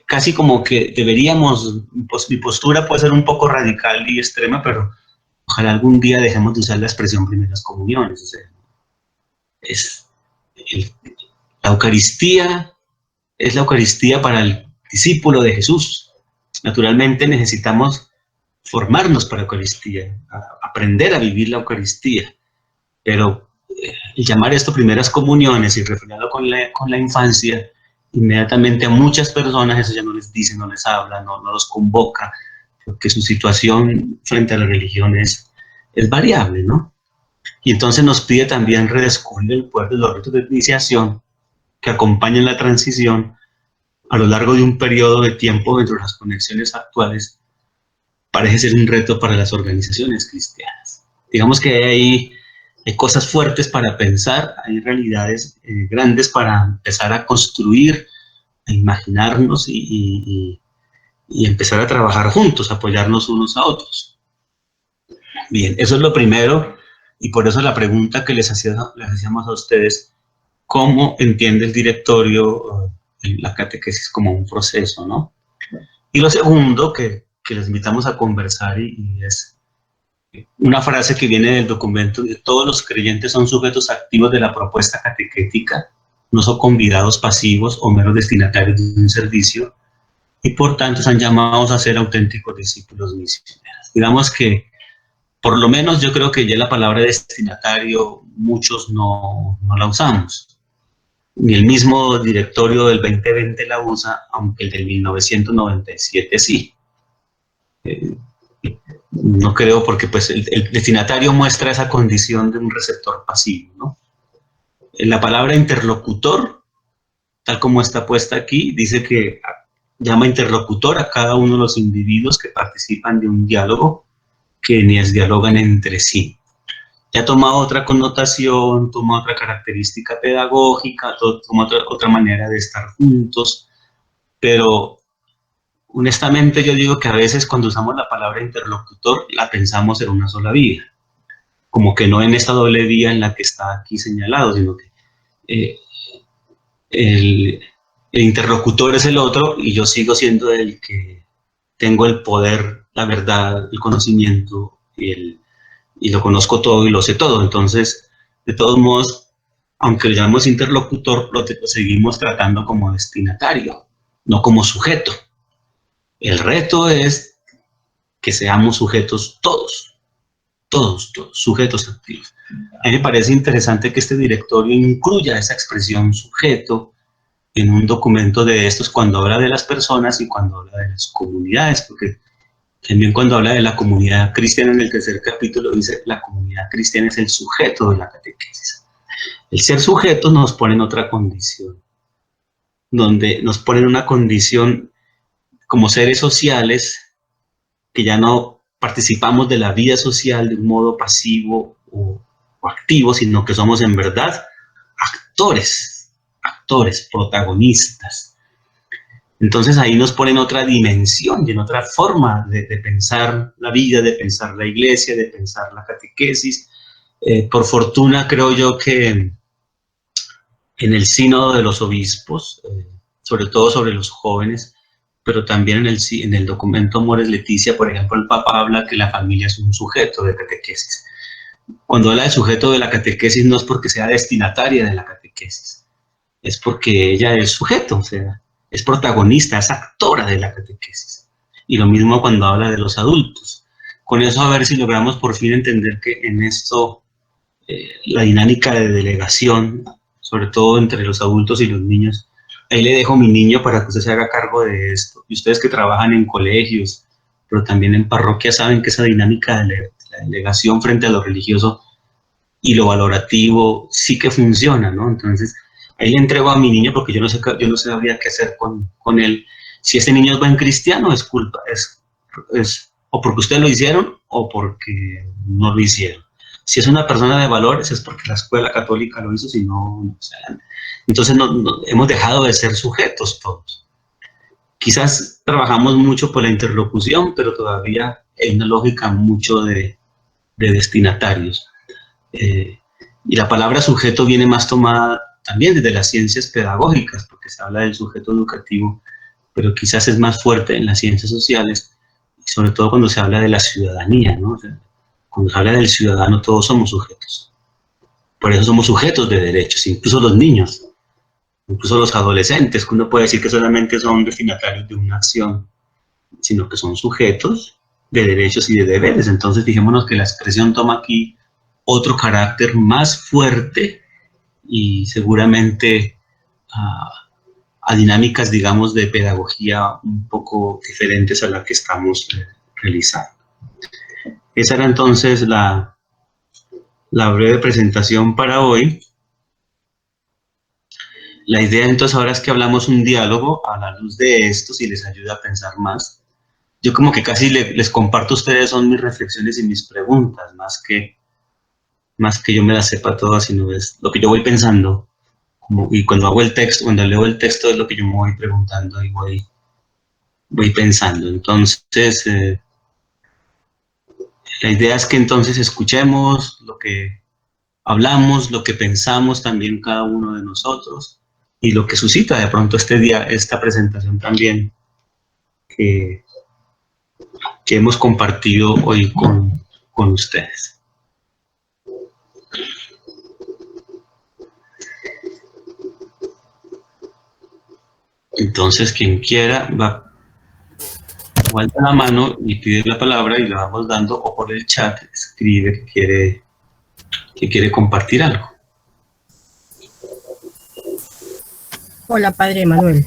[SPEAKER 5] Casi como que deberíamos, pues mi postura puede ser un poco radical y extrema, pero ojalá algún día dejemos de usar la expresión primeras comuniones. O sea, la Eucaristía es la Eucaristía para el discípulo de Jesús. Naturalmente necesitamos formarnos para la Eucaristía, aprender a vivir la Eucaristía, pero llamar esto primeras comuniones y referirlo con la infancia, inmediatamente a muchas personas eso ya no les dice, no les habla, no los convoca, porque su situación frente a la religión es variable, ¿no? Y entonces nos pide también redescubrir el poder de los ritos de iniciación que acompañan la transición a lo largo de un periodo de tiempo dentro de las conexiones actuales. Parece ser un reto para las organizaciones cristianas. Digamos que hay cosas fuertes para pensar, hay realidades grandes para empezar a construir, a imaginarnos y empezar a trabajar juntos, apoyarnos unos a otros. Bien, eso es lo primero, y por eso la pregunta que les hacíamos a ustedes, cómo entiende el directorio la catequesis como un proceso, ¿no? Y lo segundo que les invitamos a conversar y es una frase que viene del documento: todos los creyentes son sujetos activos de la propuesta catequética, no son convidados pasivos o meros destinatarios de un servicio, y por tanto están llamados a ser auténticos discípulos misioneros. Digamos que, por lo menos yo creo que ya la palabra destinatario muchos no la usamos. Ni el mismo directorio del 2020 la usa, aunque el del 1997 sí. No creo, porque pues el destinatario muestra esa condición de un receptor pasivo, ¿no? La palabra interlocutor, tal como está puesta aquí, dice que llama interlocutor a cada uno de los individuos que participan de un diálogo, que ni es dialogan entre sí. Ya toma otra connotación, toma otra característica pedagógica, toma otra manera de estar juntos, pero honestamente yo digo que a veces cuando usamos la palabra interlocutor la pensamos en una sola vía, como que no en esta doble vía en la que está aquí señalado, sino que el interlocutor es el otro y yo sigo siendo el que tengo el poder, la verdad, el conocimiento y lo conozco todo y lo sé todo. Entonces, de todos modos, aunque lo llamamos interlocutor, lo seguimos tratando como destinatario, no como sujeto. El reto es que seamos sujetos todos, sujetos activos. A mí me parece interesante que este directorio incluya esa expresión sujeto en un documento de estos cuando habla de las personas y cuando habla de las comunidades, porque también cuando habla de la comunidad cristiana en el tercer capítulo dice la comunidad cristiana es el sujeto de la catequesis. El ser sujeto nos pone en otra condición, donde nos pone en una condición como seres sociales que ya no participamos de la vida social de un modo pasivo o activo, sino que somos en verdad actores, protagonistas. Entonces ahí nos pone en otra dimensión y en otra forma de pensar la vida, de pensar la iglesia, de pensar la catequesis. Por fortuna creo yo que en el sínodo de los obispos, sobre todo sobre los jóvenes, pero también en el documento Amores Leticia, por ejemplo, el Papa habla que la familia es un sujeto de catequesis. Cuando habla de sujeto de la catequesis no es porque sea destinataria de la catequesis, es porque ella es sujeto, o sea, es protagonista, es actora de la catequesis. Y lo mismo cuando habla de los adultos. Con eso a ver si logramos por fin entender que en esto la dinámica de delegación, sobre todo entre los adultos y los niños, ahí le dejo mi niño para que usted se haga cargo de esto. Y ustedes que trabajan en colegios, pero también en parroquias, saben que esa dinámica de la delegación frente a lo religioso y lo valorativo sí que funciona, ¿no? Entonces, ahí le entrego a mi niño porque yo no sabría qué hacer con él. Si este niño es buen cristiano, es culpa, es o porque ustedes lo hicieron o porque no lo hicieron. Si es una persona de valores, es porque la escuela católica lo hizo, si no, o sea, entonces hemos dejado de ser sujetos todos. Quizás trabajamos mucho por la interlocución, pero todavía hay una lógica mucho de destinatarios. Y la palabra sujeto viene más tomada también desde las ciencias pedagógicas, porque se habla del sujeto educativo, pero quizás es más fuerte en las ciencias sociales, y sobre todo cuando se habla de la ciudadanía, ¿no? O sea, cuando se habla del ciudadano, todos somos sujetos. Por eso somos sujetos de derechos, incluso los niños, incluso los adolescentes, que uno puede decir que solamente son destinatarios de una acción, sino que son sujetos de derechos y de deberes. Entonces, fijémonos que la expresión toma aquí otro carácter más fuerte y seguramente a dinámicas, digamos, de pedagogía un poco diferentes a la que estamos realizando. Esa era entonces la breve presentación para hoy. La idea entonces ahora es que hablamos un diálogo a la luz de esto, si les ayuda a pensar más. Yo como que casi les comparto a ustedes, son mis reflexiones y mis preguntas, más que yo me las sepa todas, sino es lo que yo voy pensando. Y cuando hago el texto, cuando leo el texto es lo que yo me voy preguntando y voy pensando. Entonces, la idea es que entonces escuchemos lo que hablamos, lo que pensamos también cada uno de nosotros y lo que suscita de pronto este día, esta presentación también que hemos compartido hoy con ustedes. Entonces, quien quiera va, levanta la mano y pide la palabra y la vamos dando, o por el chat escribe que quiere compartir algo.
[SPEAKER 3] Hola, Padre Manuel.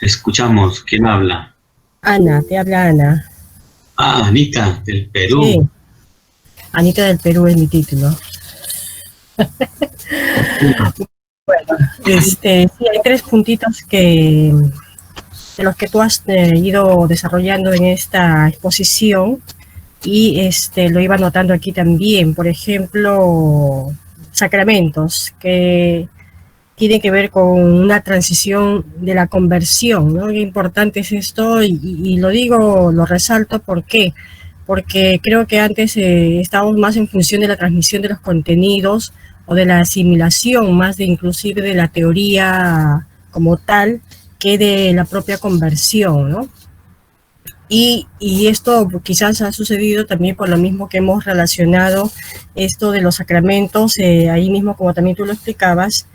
[SPEAKER 5] Escuchamos, ¿quién habla?
[SPEAKER 3] Ana, te habla Ana.
[SPEAKER 5] Ah, Anita, del Perú.
[SPEAKER 3] Sí. Anita del Perú es mi título. Bueno, sí, hay 3 puntitos de los que tú has ido desarrollando en esta exposición y lo iba anotando aquí también. Por ejemplo, sacramentos que tienen que ver con una transición de la conversión, ¿no? Qué importante es esto y lo digo, lo resalto, ¿por qué? Porque creo que antes estábamos más en función de la transmisión de los contenidos o de la asimilación, más de inclusive de la teoría como tal, que de la propia conversión, ¿no? Y esto quizás ha sucedido también por lo mismo que hemos relacionado esto de los sacramentos, ahí mismo como también tú lo explicabas,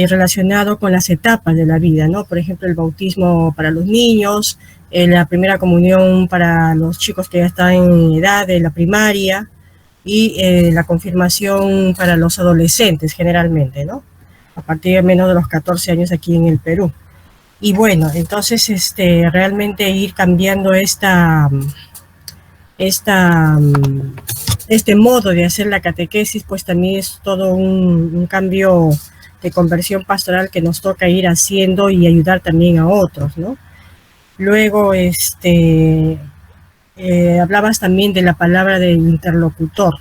[SPEAKER 3] relacionado con las etapas de la vida, ¿no? Por ejemplo, el bautismo para los niños, la primera comunión para los chicos que ya están en edad de la primaria y la confirmación para los adolescentes generalmente, ¿no? A partir de menos de los 14 años aquí en el Perú. Y bueno, entonces realmente ir cambiando este modo de hacer la catequesis, pues también es todo un cambio de conversión pastoral que nos toca ir haciendo y ayudar también a otros, ¿no? Luego, hablabas también de la palabra de interlocutor,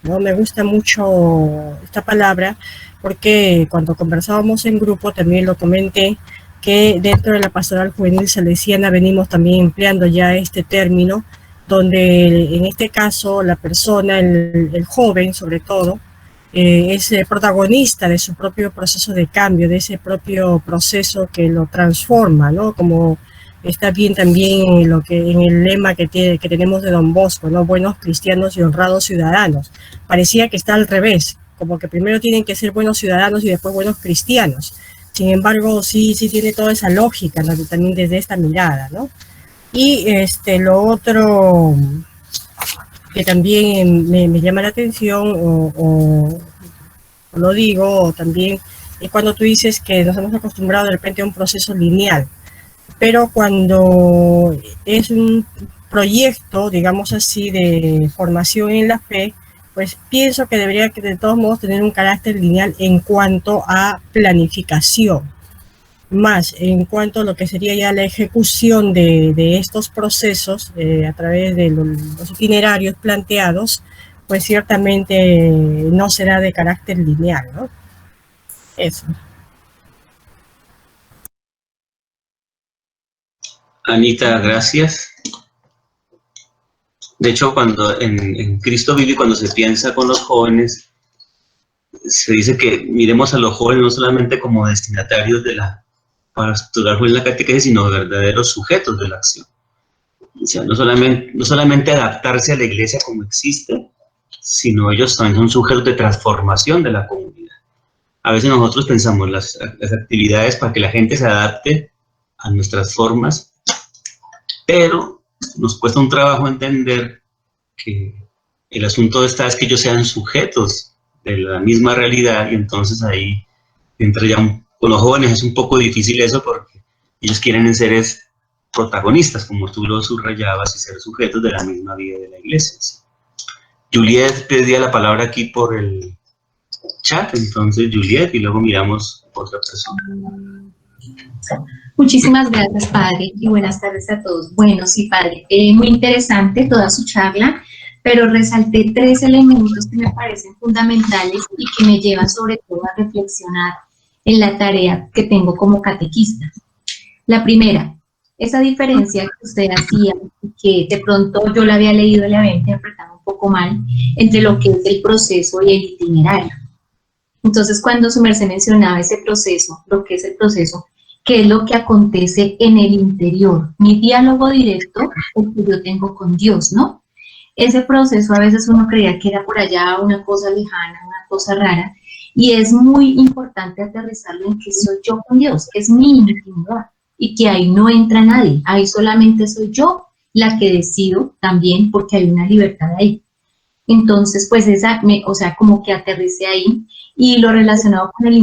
[SPEAKER 3] ¿no? Me gusta mucho esta palabra porque cuando conversábamos en grupo también lo comenté, que dentro de la pastoral juvenil salesiana venimos también empleando ya este término, donde en este caso la persona, el joven sobre todo, es protagonista de su propio proceso de cambio, de ese propio proceso que lo transforma, ¿no? Como está bien también en el lema que tenemos de Don Bosco, ¿no? Buenos cristianos y honrados ciudadanos. Parecía que está al revés, como que primero tienen que ser buenos ciudadanos y después buenos cristianos. Sin embargo, sí tiene toda esa lógica, ¿no? También desde esta mirada, ¿no? Y lo otro que también me llama la atención, o lo digo también, es cuando tú dices que nos hemos acostumbrado de repente a un proceso lineal, pero cuando es un proyecto, digamos así, de formación en la fe, pues pienso que debería de todos modos tener un carácter lineal en cuanto a planificación, más en cuanto a lo que sería ya la ejecución de estos procesos a través de los itinerarios planteados, pues ciertamente no será de carácter lineal, ¿no? Eso.
[SPEAKER 5] Anita, gracias. De hecho, cuando en Cristo Vive, cuando se piensa con los jóvenes, se dice que miremos a los jóvenes no solamente como destinatarios de la pastoral juvenil, la catequesis, sino verdaderos sujetos de la acción. O sea, no solamente adaptarse a la iglesia como existe, sino ellos también son sujetos de transformación de la comunidad. A veces nosotros pensamos las actividades para que la gente se adapte a nuestras formas, pero nos cuesta un trabajo entender que el asunto es que ellos sean sujetos de la misma realidad, y entonces ahí entra ya con los jóvenes es un poco difícil eso, porque ellos quieren ser protagonistas, como tú lo subrayabas, y ser sujetos de la misma vida de la iglesia. ¿Sí? Juliet pedía la palabra aquí por el chat, entonces Juliet, y luego miramos a otra persona.
[SPEAKER 6] Muchísimas gracias, padre, y buenas tardes a todos. Bueno, sí, padre, muy interesante toda su charla, pero resalté 3 elementos que me parecen fundamentales y que me llevan sobre todo a reflexionar en la tarea que tengo como catequista. La primera, esa diferencia que usted hacía, que de pronto yo la había leído, la había interpretado un poco mal, entre lo que es el proceso y el itinerario. Entonces, cuando su merced mencionaba ese proceso, lo que es el proceso, ¿qué es lo que acontece en el interior? Mi diálogo directo, el que yo tengo con Dios, ¿no? Ese proceso a veces uno creía que era por allá una cosa lejana, una cosa rara, y es muy importante aterrizarlo en que soy yo con Dios, que es mi intimidad, y que ahí no entra nadie, ahí solamente soy yo la que decido también, porque hay una libertad ahí. Entonces, pues o sea, como que aterricé ahí, y lo relacionado con el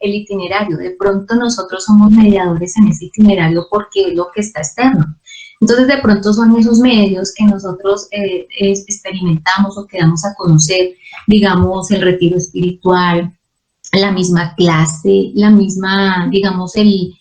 [SPEAKER 6] itinerario, de pronto nosotros somos mediadores en ese itinerario porque es lo que está externo. Entonces, de pronto son esos medios que nosotros experimentamos o que damos a conocer, digamos, el retiro espiritual, la misma clase, la misma, digamos, el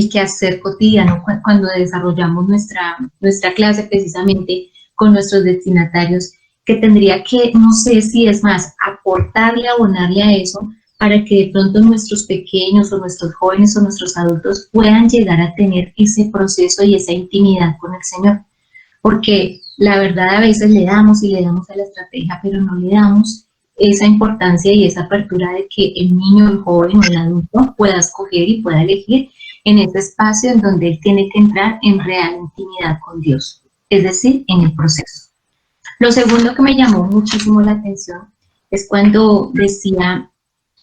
[SPEAKER 6] quehacer cotidiano cuando desarrollamos nuestra clase precisamente con nuestros destinatarios, que tendría que, no sé si es más, aportarle, abonarle a eso, para que de pronto nuestros pequeños o nuestros jóvenes o nuestros adultos puedan llegar a tener ese proceso y esa intimidad con el Señor. Porque la verdad a veces le damos y le damos a la estrategia, pero no le damos esa importancia y esa apertura de que el niño, el joven o el adulto pueda escoger y pueda elegir en ese espacio en donde él tiene que entrar en real intimidad con Dios, es decir, en el proceso. Lo segundo que me llamó muchísimo la atención es cuando decía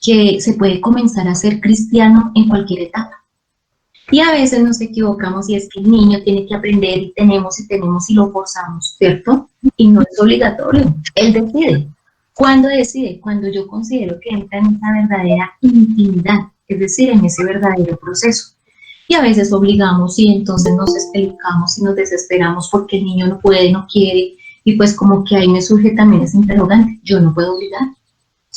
[SPEAKER 6] que se puede comenzar a ser cristiano en cualquier etapa. Y a veces nos equivocamos y es que el niño tiene que aprender y tenemos y lo forzamos, ¿cierto? Y no es obligatorio, él decide. ¿Cuándo decide? Cuando yo considero que entra en esa verdadera intimidad, es decir, en ese verdadero proceso. Y a veces obligamos y entonces nos explicamos y nos desesperamos porque el niño no puede, no quiere, y pues como que ahí me surge también ese interrogante, yo no puedo obligar.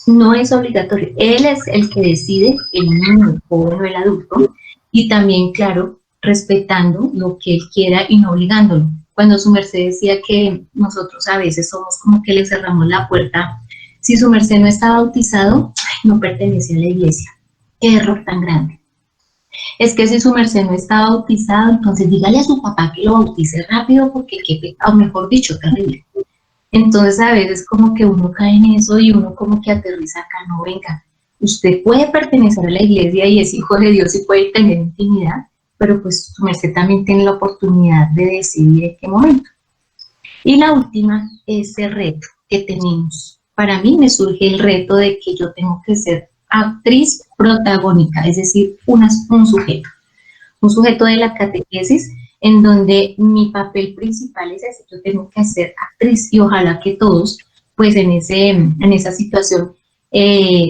[SPEAKER 6] No es obligatorio, él es el que decide, el niño, el joven o el adulto, y también, claro, respetando lo que él quiera y no obligándolo. Cuando su merced decía que nosotros a veces somos como que le cerramos la puerta, si su merced no está bautizado, no pertenece a la iglesia. Qué error tan grande. Es que si su merced no está bautizado, entonces dígale a su papá que lo bautice rápido porque qué pecado, mejor dicho, terrible. Entonces a veces como que uno cae en eso y uno como que aterriza acá, no, venga, usted puede pertenecer a la iglesia y es hijo de Dios y puede tener intimidad, pero pues su merced también tiene la oportunidad de decidir en qué momento. Y la última es el reto que tenemos. Para mí me surge el reto de que yo tengo que ser actriz protagónica, es decir, un sujeto de la catequesis, en donde mi papel principal es ese, yo tengo que ser actriz y ojalá que todos, pues en esa situación,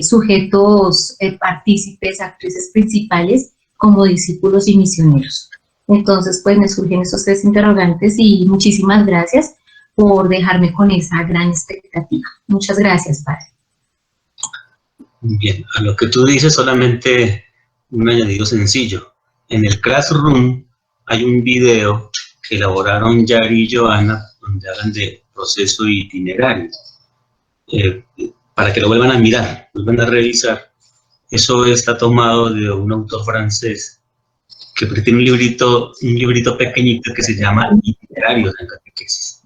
[SPEAKER 6] sujetos, partícipes, actrices principales como discípulos y misioneros. Entonces, pues me surgen esos tres interrogantes y muchísimas gracias por dejarme con esa gran expectativa. Muchas gracias, Padre.
[SPEAKER 5] Bien, a lo que tú dices solamente un añadido sencillo. En el Classroom hay un video que elaboraron Yari y Joana, donde hablan de proceso y itinerario, para que lo vuelvan a mirar, vuelvan a revisar. Eso está tomado de un autor francés que tiene un librito pequeñito que se llama Itinerarios en Catequesis.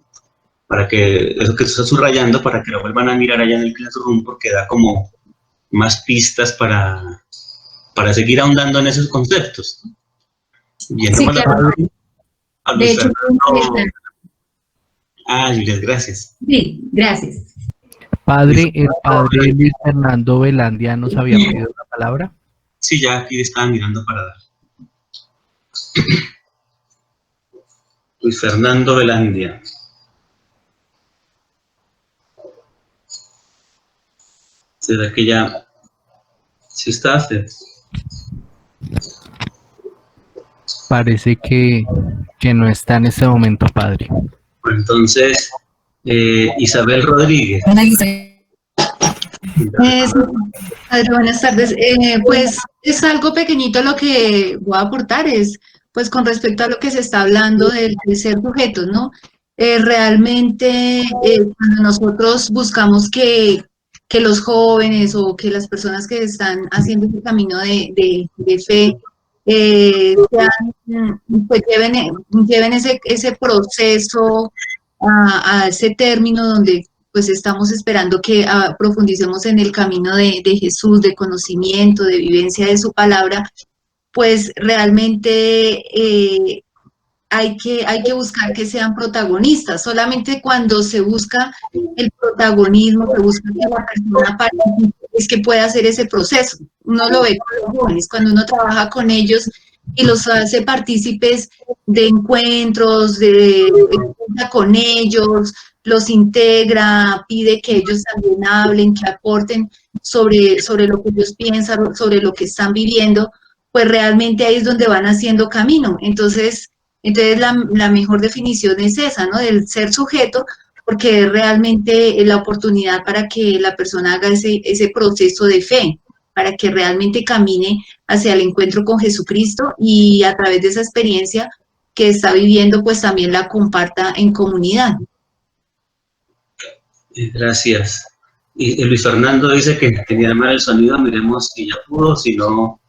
[SPEAKER 5] Para que, eso que tú estás subrayando, para que lo vuelvan a mirar allá en el Classroom, porque da como más pistas para seguir ahondando en esos conceptos. Bien,
[SPEAKER 6] Sí, claro.
[SPEAKER 5] a
[SPEAKER 6] De
[SPEAKER 5] Luis
[SPEAKER 6] hecho,
[SPEAKER 5] Fernando. Julián, gracias.
[SPEAKER 6] Sí, gracias.
[SPEAKER 7] Padre, el padre Luis Fernando Velandia nos había pedido la palabra.
[SPEAKER 5] Sí, ya aquí estaba mirando para dar. Luis Fernando Velandia. ¿Será que ya sí está usted?
[SPEAKER 7] Parece que no está en este momento, padre.
[SPEAKER 5] Bueno, entonces, Isabel Rodríguez.
[SPEAKER 8] Padre, buenas tardes. Pues es algo pequeñito lo que voy a aportar, es pues con respecto a lo que se está hablando del ser sujetos, ¿no? Realmente cuando nosotros buscamos que los jóvenes o que las personas que están haciendo ese camino de fe pues lleven ese proceso a ese término donde pues estamos esperando que profundicemos en el camino de Jesús, de conocimiento, de vivencia de su palabra, pues realmente hay que buscar que sean protagonistas. Solamente cuando se busca el protagonismo, se busca que la persona participe, es que puede hacer ese proceso. Uno lo ve con los jóvenes, cuando uno trabaja con ellos y los hace partícipes de encuentros, con ellos, los integra, pide que ellos también hablen, que aporten sobre lo que ellos piensan, sobre lo que están viviendo, pues realmente ahí es donde van haciendo camino. Entonces la mejor definición es esa, ¿no? Del ser sujeto, porque es realmente la oportunidad para que la persona haga ese proceso de fe, para que realmente camine hacia el encuentro con Jesucristo y a través de esa experiencia que está viviendo, pues también la comparta en comunidad.
[SPEAKER 5] Gracias. Y Luis Fernando dice que quería mal el sonido, miremos si ya pudo, si no,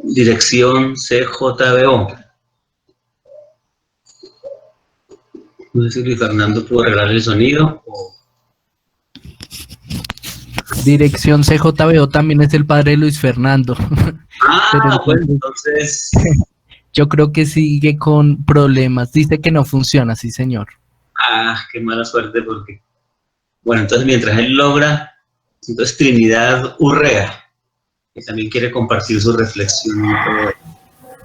[SPEAKER 5] dirección CJBO. No sé si Luis Fernando pudo arreglar el sonido o...
[SPEAKER 7] Dirección CJBO también es el padre de Luis Fernando.
[SPEAKER 5] Pero bueno, entonces...
[SPEAKER 7] Yo creo que sigue con problemas. Dice que no funciona, sí, señor.
[SPEAKER 5] Qué mala suerte porque... Bueno, entonces mientras él logra, entonces Trinidad Urrea, que también quiere compartir su reflexión.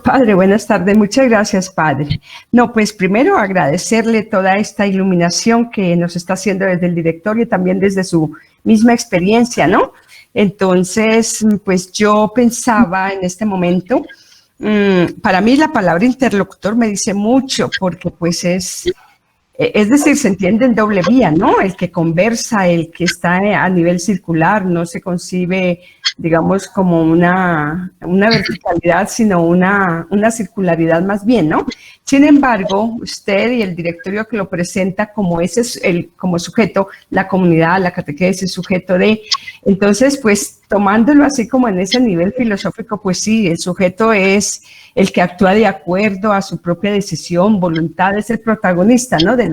[SPEAKER 9] Padre, buenas tardes. Muchas gracias, Padre. No, pues primero agradecerle toda esta iluminación que nos está haciendo desde el directorio y también desde su misma experiencia, ¿no? Entonces, pues yo pensaba en este momento, para mí la palabra interlocutor me dice mucho porque pues es decir, se entiende en doble vía, ¿no? El que conversa, el que está a nivel circular, no se concibe, digamos, como una verticalidad, sino una circularidad más bien, ¿no? Sin embargo, usted y el directorio que lo presenta como como sujeto, la comunidad, la catequesis, sujeto de, entonces, pues, tomándolo así como en ese nivel filosófico, pues sí, el sujeto es el que actúa de acuerdo a su propia decisión, voluntad, es el protagonista, ¿no? De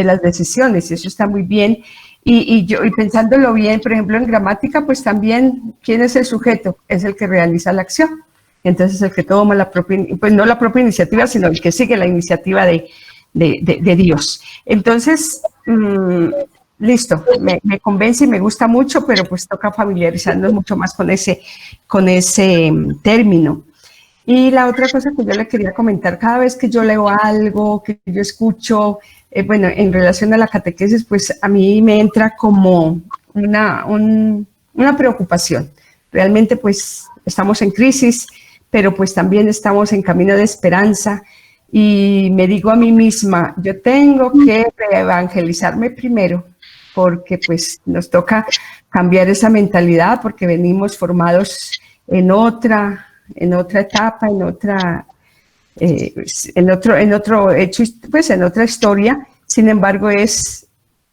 [SPEAKER 9] las decisiones, y eso está muy bien. Y pensándolo bien, por ejemplo, en gramática, pues también, ¿quién es el sujeto? Es el que realiza la acción. Entonces, el que toma pues no la propia iniciativa, sino el que sigue la iniciativa de Dios. Entonces, listo, me convence y me gusta mucho, pero pues toca familiarizarnos mucho más con ese término. Y la otra cosa que yo le quería comentar, cada vez que yo leo algo, que yo escucho, bueno, en relación a la catequesis, pues a mí me entra como una preocupación. Realmente, pues, estamos en crisis, pero pues también estamos en camino de esperanza. Y me digo a mí misma, yo tengo que evangelizarme primero, porque pues nos toca cambiar esa mentalidad, porque venimos formados en otra etapa, en otro hecho, pues en otra historia. Sin embargo,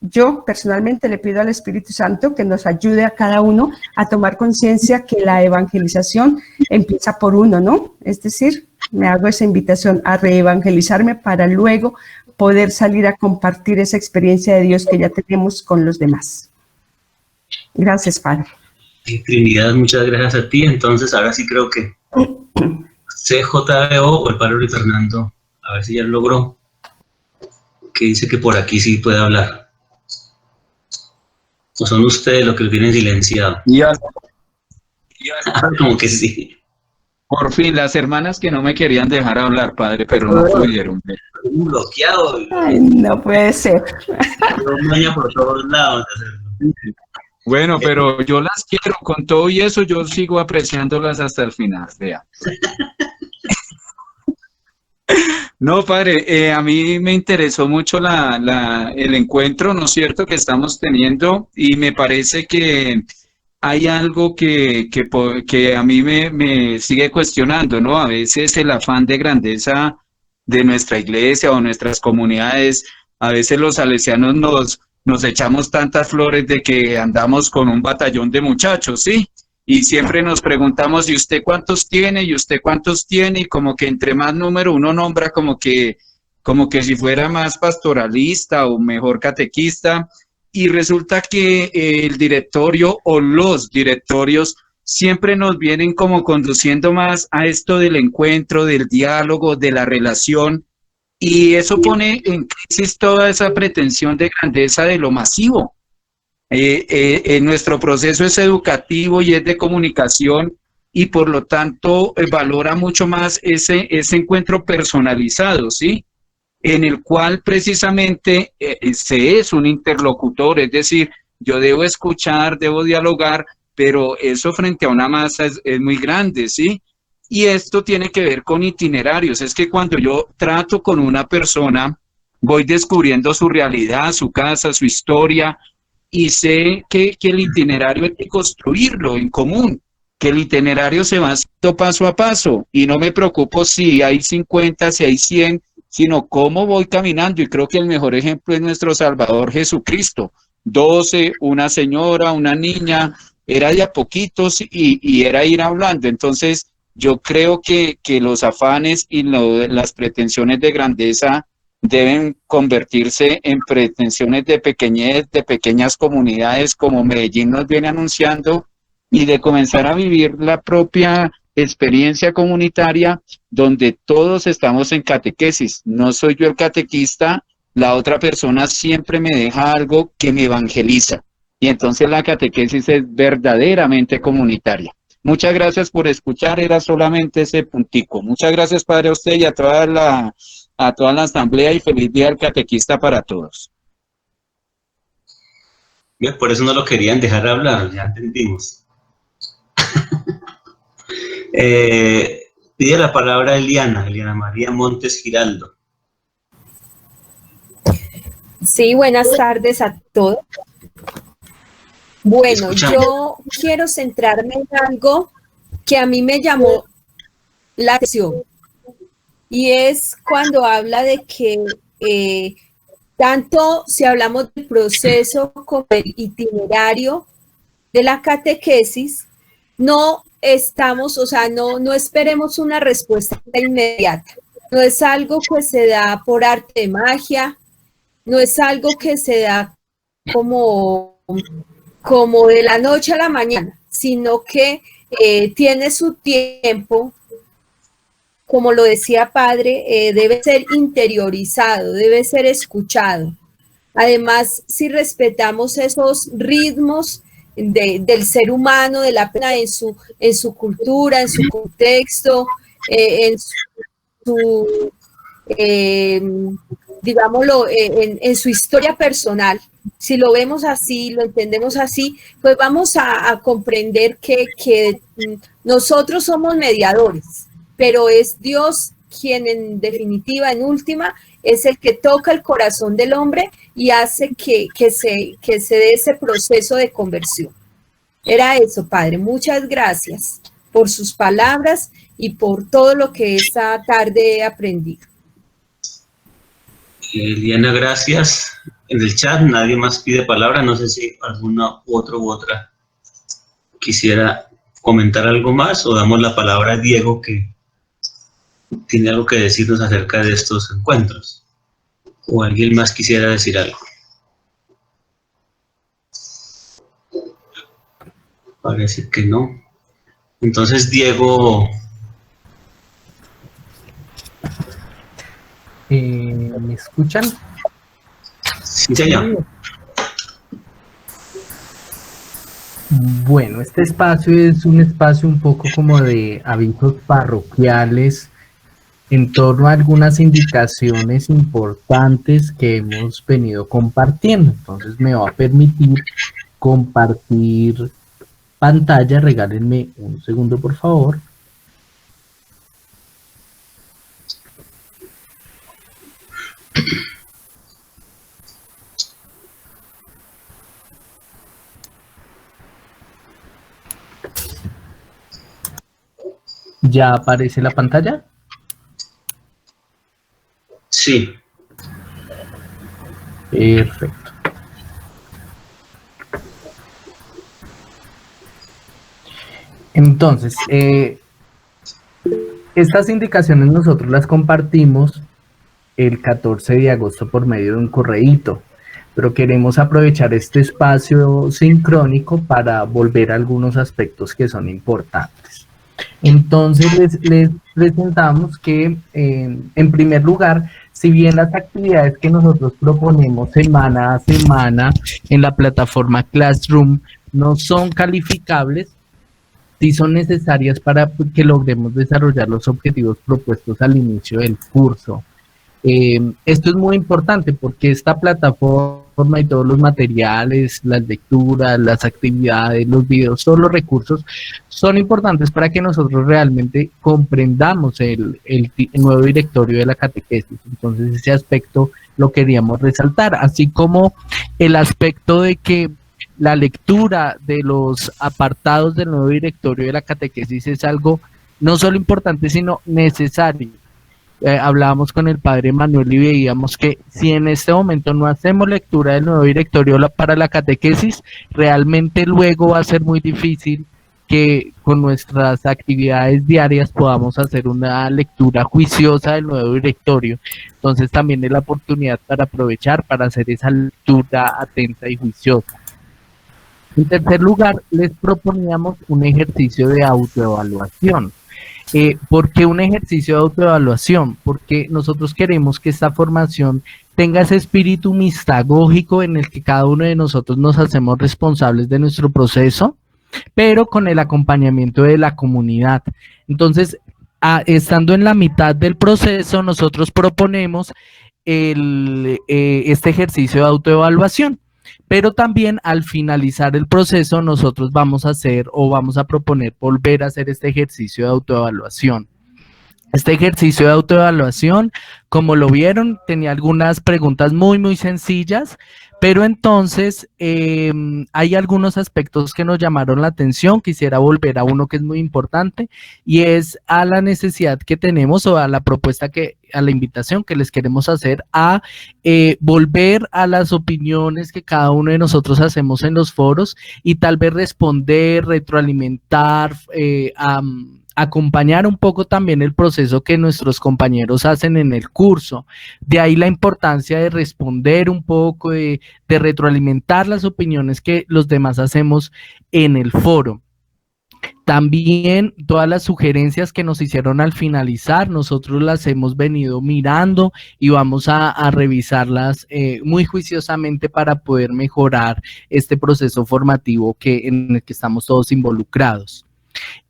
[SPEAKER 9] yo personalmente le pido al Espíritu Santo que nos ayude a cada uno a tomar conciencia que la evangelización empieza por uno, ¿no? Es decir, me hago esa invitación a reevangelizarme para luego poder salir a compartir esa experiencia de Dios que ya tenemos con los demás. Gracias, Padre.
[SPEAKER 5] Trinidad, muchas gracias a ti. Entonces, ahora sí creo que CJBO o el padre Luis Fernando, a ver si ya lo logró, que dice que por aquí sí puede hablar. ¿O son ustedes los que lo tienen silenciado?
[SPEAKER 10] Ya.
[SPEAKER 5] Como que sí.
[SPEAKER 10] Por fin, las hermanas que no me querían dejar hablar, padre, pero no pudieron.
[SPEAKER 5] Bloqueado.
[SPEAKER 9] Ay, no puede ser.
[SPEAKER 5] Maña por todos lados.
[SPEAKER 10] Bueno, pero yo las quiero, con todo y eso yo sigo apreciándolas hasta el final, vea. No, padre, a mí me interesó mucho el encuentro, ¿no es cierto?, que estamos teniendo, y me parece que hay algo que a mí me sigue cuestionando, ¿no? A veces el afán de grandeza de nuestra iglesia o nuestras comunidades, a veces los salesianos nos echamos tantas flores de que andamos con un batallón de muchachos, ¿sí? y siempre nos preguntamos, ¿y usted cuántos tiene? ¿Y usted cuántos tiene? Y como que entre más número uno nombra, como que si fuera más pastoralista o mejor catequista, y resulta que el directorio o los directorios siempre nos vienen como conduciendo más a esto del encuentro, del diálogo, de la relación, y eso pone en crisis toda esa pretensión de grandeza de lo masivo. Nuestro proceso es educativo y es de comunicación, y por lo tanto valora mucho más ese encuentro personalizado, ¿sí? En el cual precisamente se es un interlocutor, es decir, yo debo escuchar, debo dialogar, pero eso frente a una masa es muy grande, ¿sí? Y esto tiene que ver con itinerarios. Es que cuando yo trato con una persona, voy descubriendo su realidad, su casa, su historia, y sé que el itinerario hay que construirlo en común, que el itinerario se va haciendo paso a paso, y no me preocupo si hay 50, si hay 100, sino cómo voy caminando. Y creo que el mejor ejemplo es nuestro Salvador Jesucristo. 12, una señora, una niña, era de a poquitos y era ir hablando. Entonces, yo creo que los afanes y las pretensiones de grandeza deben convertirse en pretensiones de pequeñez, de pequeñas comunidades, como Medellín nos viene anunciando, y de comenzar a vivir la propia experiencia comunitaria donde todos estamos en catequesis. No soy yo el catequista, la otra persona siempre me deja algo que me evangeliza, y entonces la catequesis es verdaderamente comunitaria. Muchas gracias por escuchar, era solamente ese puntico. Muchas gracias, Padre, a usted y a toda la asamblea, y feliz día del catequista para todos.
[SPEAKER 5] Por eso no lo querían dejar hablar, ya entendimos. Pide la palabra Eliana María Montes Giraldo.
[SPEAKER 11] Sí, buenas tardes a todos. Bueno, yo quiero centrarme en algo que a mí me llamó la atención, y es cuando habla de que tanto si hablamos del proceso como del itinerario de la catequesis, no estamos, o sea, no esperemos una respuesta inmediata. No es algo que se da por arte de magia, no es algo que se da como de la noche a la mañana, sino que tiene su tiempo. Como lo decía Padre, debe ser interiorizado, debe ser escuchado. Además, si respetamos esos ritmos del ser humano, de la pena en su cultura, en su contexto, digámoslo, en su historia personal. Si lo vemos así, lo entendemos así, pues vamos a comprender que nosotros somos mediadores, pero es Dios quien en definitiva, en última, es el que toca el corazón del hombre y hace que se dé ese proceso de conversión. Era eso, Padre. Muchas gracias por sus palabras y por todo lo que esta tarde he aprendido.
[SPEAKER 5] Eliana, gracias. En el chat nadie más pide palabra. No sé si alguna u otra quisiera comentar algo más, o damos la palabra a Diego, que tiene algo que decirnos acerca de estos encuentros. ¿O alguien más quisiera decir algo? Parece que no. Entonces, Diego...
[SPEAKER 7] ¿Me escuchan?
[SPEAKER 5] Sí, señor.
[SPEAKER 7] Bueno, este espacio es un espacio un poco como de avisos parroquiales en torno a algunas indicaciones importantes que hemos venido compartiendo. Entonces me va a permitir compartir pantalla. Regálenme un segundo, por favor. ¿Ya aparece la pantalla?
[SPEAKER 5] Sí.
[SPEAKER 7] Perfecto. Entonces, estas indicaciones nosotros las compartimos el 14 de agosto por medio de un correíto, pero queremos aprovechar este espacio sincrónico para volver a algunos aspectos que son importantes. Entonces les presentamos que en primer lugar, si bien las actividades que nosotros proponemos semana a semana en la plataforma Classroom no son calificables, sí son necesarias para que logremos desarrollar los objetivos propuestos al inicio del curso. Esto es muy importante porque esta plataforma y todos los materiales, las lecturas, las actividades, los videos, todos los recursos son importantes para que nosotros realmente comprendamos el nuevo directorio de la catequesis. Entonces ese aspecto lo queríamos resaltar, así como el aspecto de que la lectura de los apartados del nuevo directorio de la catequesis es algo no solo importante, sino necesario. Hablábamos con el padre Manuel y veíamos que si en este momento no hacemos lectura del nuevo directorio para la catequesis, realmente luego va a ser muy difícil que con nuestras actividades diarias podamos hacer una lectura juiciosa del nuevo directorio. Entonces también es la oportunidad para aprovechar para hacer esa lectura atenta y juiciosa. En tercer lugar, les proponíamos un ejercicio de autoevaluación. ¿Por qué un ejercicio de autoevaluación? Porque nosotros queremos que esta formación tenga ese espíritu mistagógico en el que cada uno de nosotros nos hacemos responsables de nuestro proceso, pero con el acompañamiento de la comunidad. Entonces, estando en la mitad del proceso, nosotros proponemos este ejercicio de autoevaluación. Pero también al finalizar el proceso nosotros vamos a hacer o vamos a proponer volver a hacer este ejercicio de autoevaluación. Este ejercicio de autoevaluación, como lo vieron, tenía algunas preguntas muy sencillas, pero entonces hay algunos aspectos que nos llamaron la atención. Quisiera volver a uno que es muy importante y es a la necesidad que tenemos o a la propuesta a la invitación que les queremos hacer a volver a las opiniones que cada uno de nosotros hacemos en los foros y tal vez responder, retroalimentar, acompañar un poco también el proceso que nuestros compañeros hacen en el curso. De ahí la importancia de responder un poco, de retroalimentar las opiniones que los demás hacemos en el foro. También todas las sugerencias que nos hicieron al finalizar, nosotros las hemos venido mirando y vamos a revisarlas muy juiciosamente para poder mejorar este proceso formativo en el que estamos todos involucrados.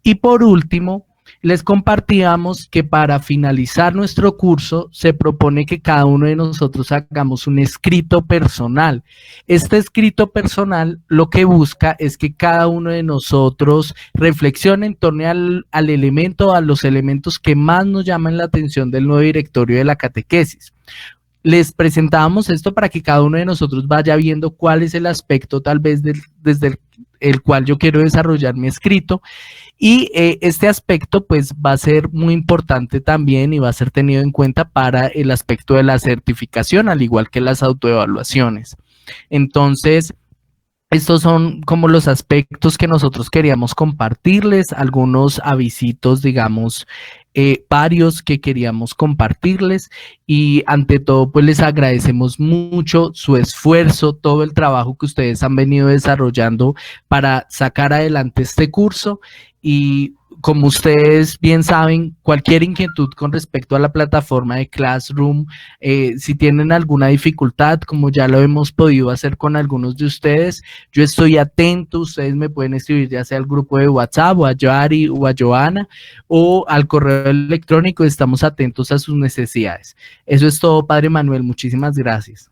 [SPEAKER 7] Y por último, les compartíamos que para finalizar nuestro curso se propone que cada uno de nosotros hagamos un escrito personal. Este escrito personal lo que busca es que cada uno de nosotros reflexione en torno al elemento, a los elementos que más nos llaman la atención del nuevo directorio de la catequesis. Les presentábamos esto para que cada uno de nosotros vaya viendo cuál es el aspecto tal vez desde el cual yo quiero desarrollar mi escrito, y este aspecto pues va a ser muy importante también y va a ser tenido en cuenta para el aspecto de la certificación, al igual que las autoevaluaciones. Entonces, estos son como los aspectos que nosotros queríamos compartirles, algunos avisitos, digamos, varios que queríamos compartirles, y ante todo pues les agradecemos mucho su esfuerzo, todo el trabajo que ustedes han venido desarrollando para sacar adelante este curso. Y como ustedes bien saben, cualquier inquietud con respecto a la plataforma de Classroom, si tienen alguna dificultad, como ya lo hemos podido hacer con algunos de ustedes, yo estoy atento. Ustedes me pueden escribir ya sea al grupo de WhatsApp o a Yari o a Joana o al correo electrónico. Estamos atentos a sus necesidades. Eso es todo, Padre Manuel. Muchísimas gracias.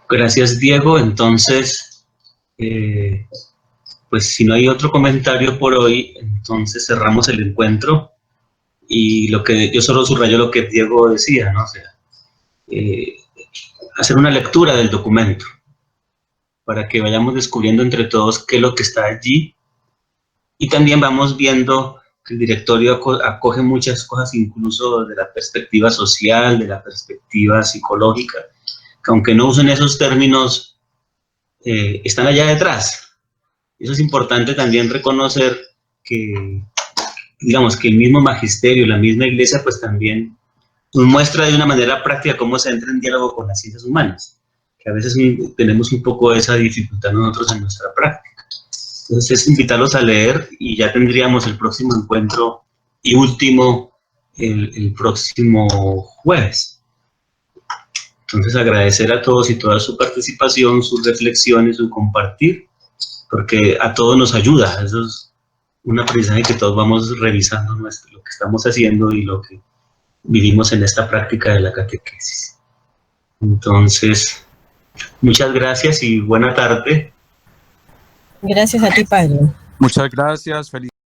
[SPEAKER 5] Gracias, Diego. Entonces, pues si no hay otro comentario por hoy, entonces cerramos el encuentro, y yo solo subrayo lo que Diego decía, ¿no? O sea, hacer una lectura del documento para que vayamos descubriendo entre todos qué es lo que está allí, y también vamos viendo que el directorio acoge muchas cosas, incluso de la perspectiva social, de la perspectiva psicológica, que aunque no usen esos términos están allá detrás. Eso es importante también reconocer que, digamos, que el mismo magisterio, la misma iglesia, pues también nos muestra de una manera práctica cómo se entra en diálogo con las ciencias humanas, que a veces tenemos un poco esa dificultad nosotros en nuestra práctica. Entonces es invitarlos a leer y ya tendríamos el próximo encuentro y último el próximo jueves. Entonces agradecer a todos y toda su participación, sus reflexiones, su compartir, porque a todos nos ayuda. Eso es un aprendizaje que todos vamos revisando lo que estamos haciendo y lo que vivimos en esta práctica de la catequesis. Entonces, muchas gracias y buena tarde.
[SPEAKER 3] Gracias a ti, padre.
[SPEAKER 10] Muchas gracias, feliz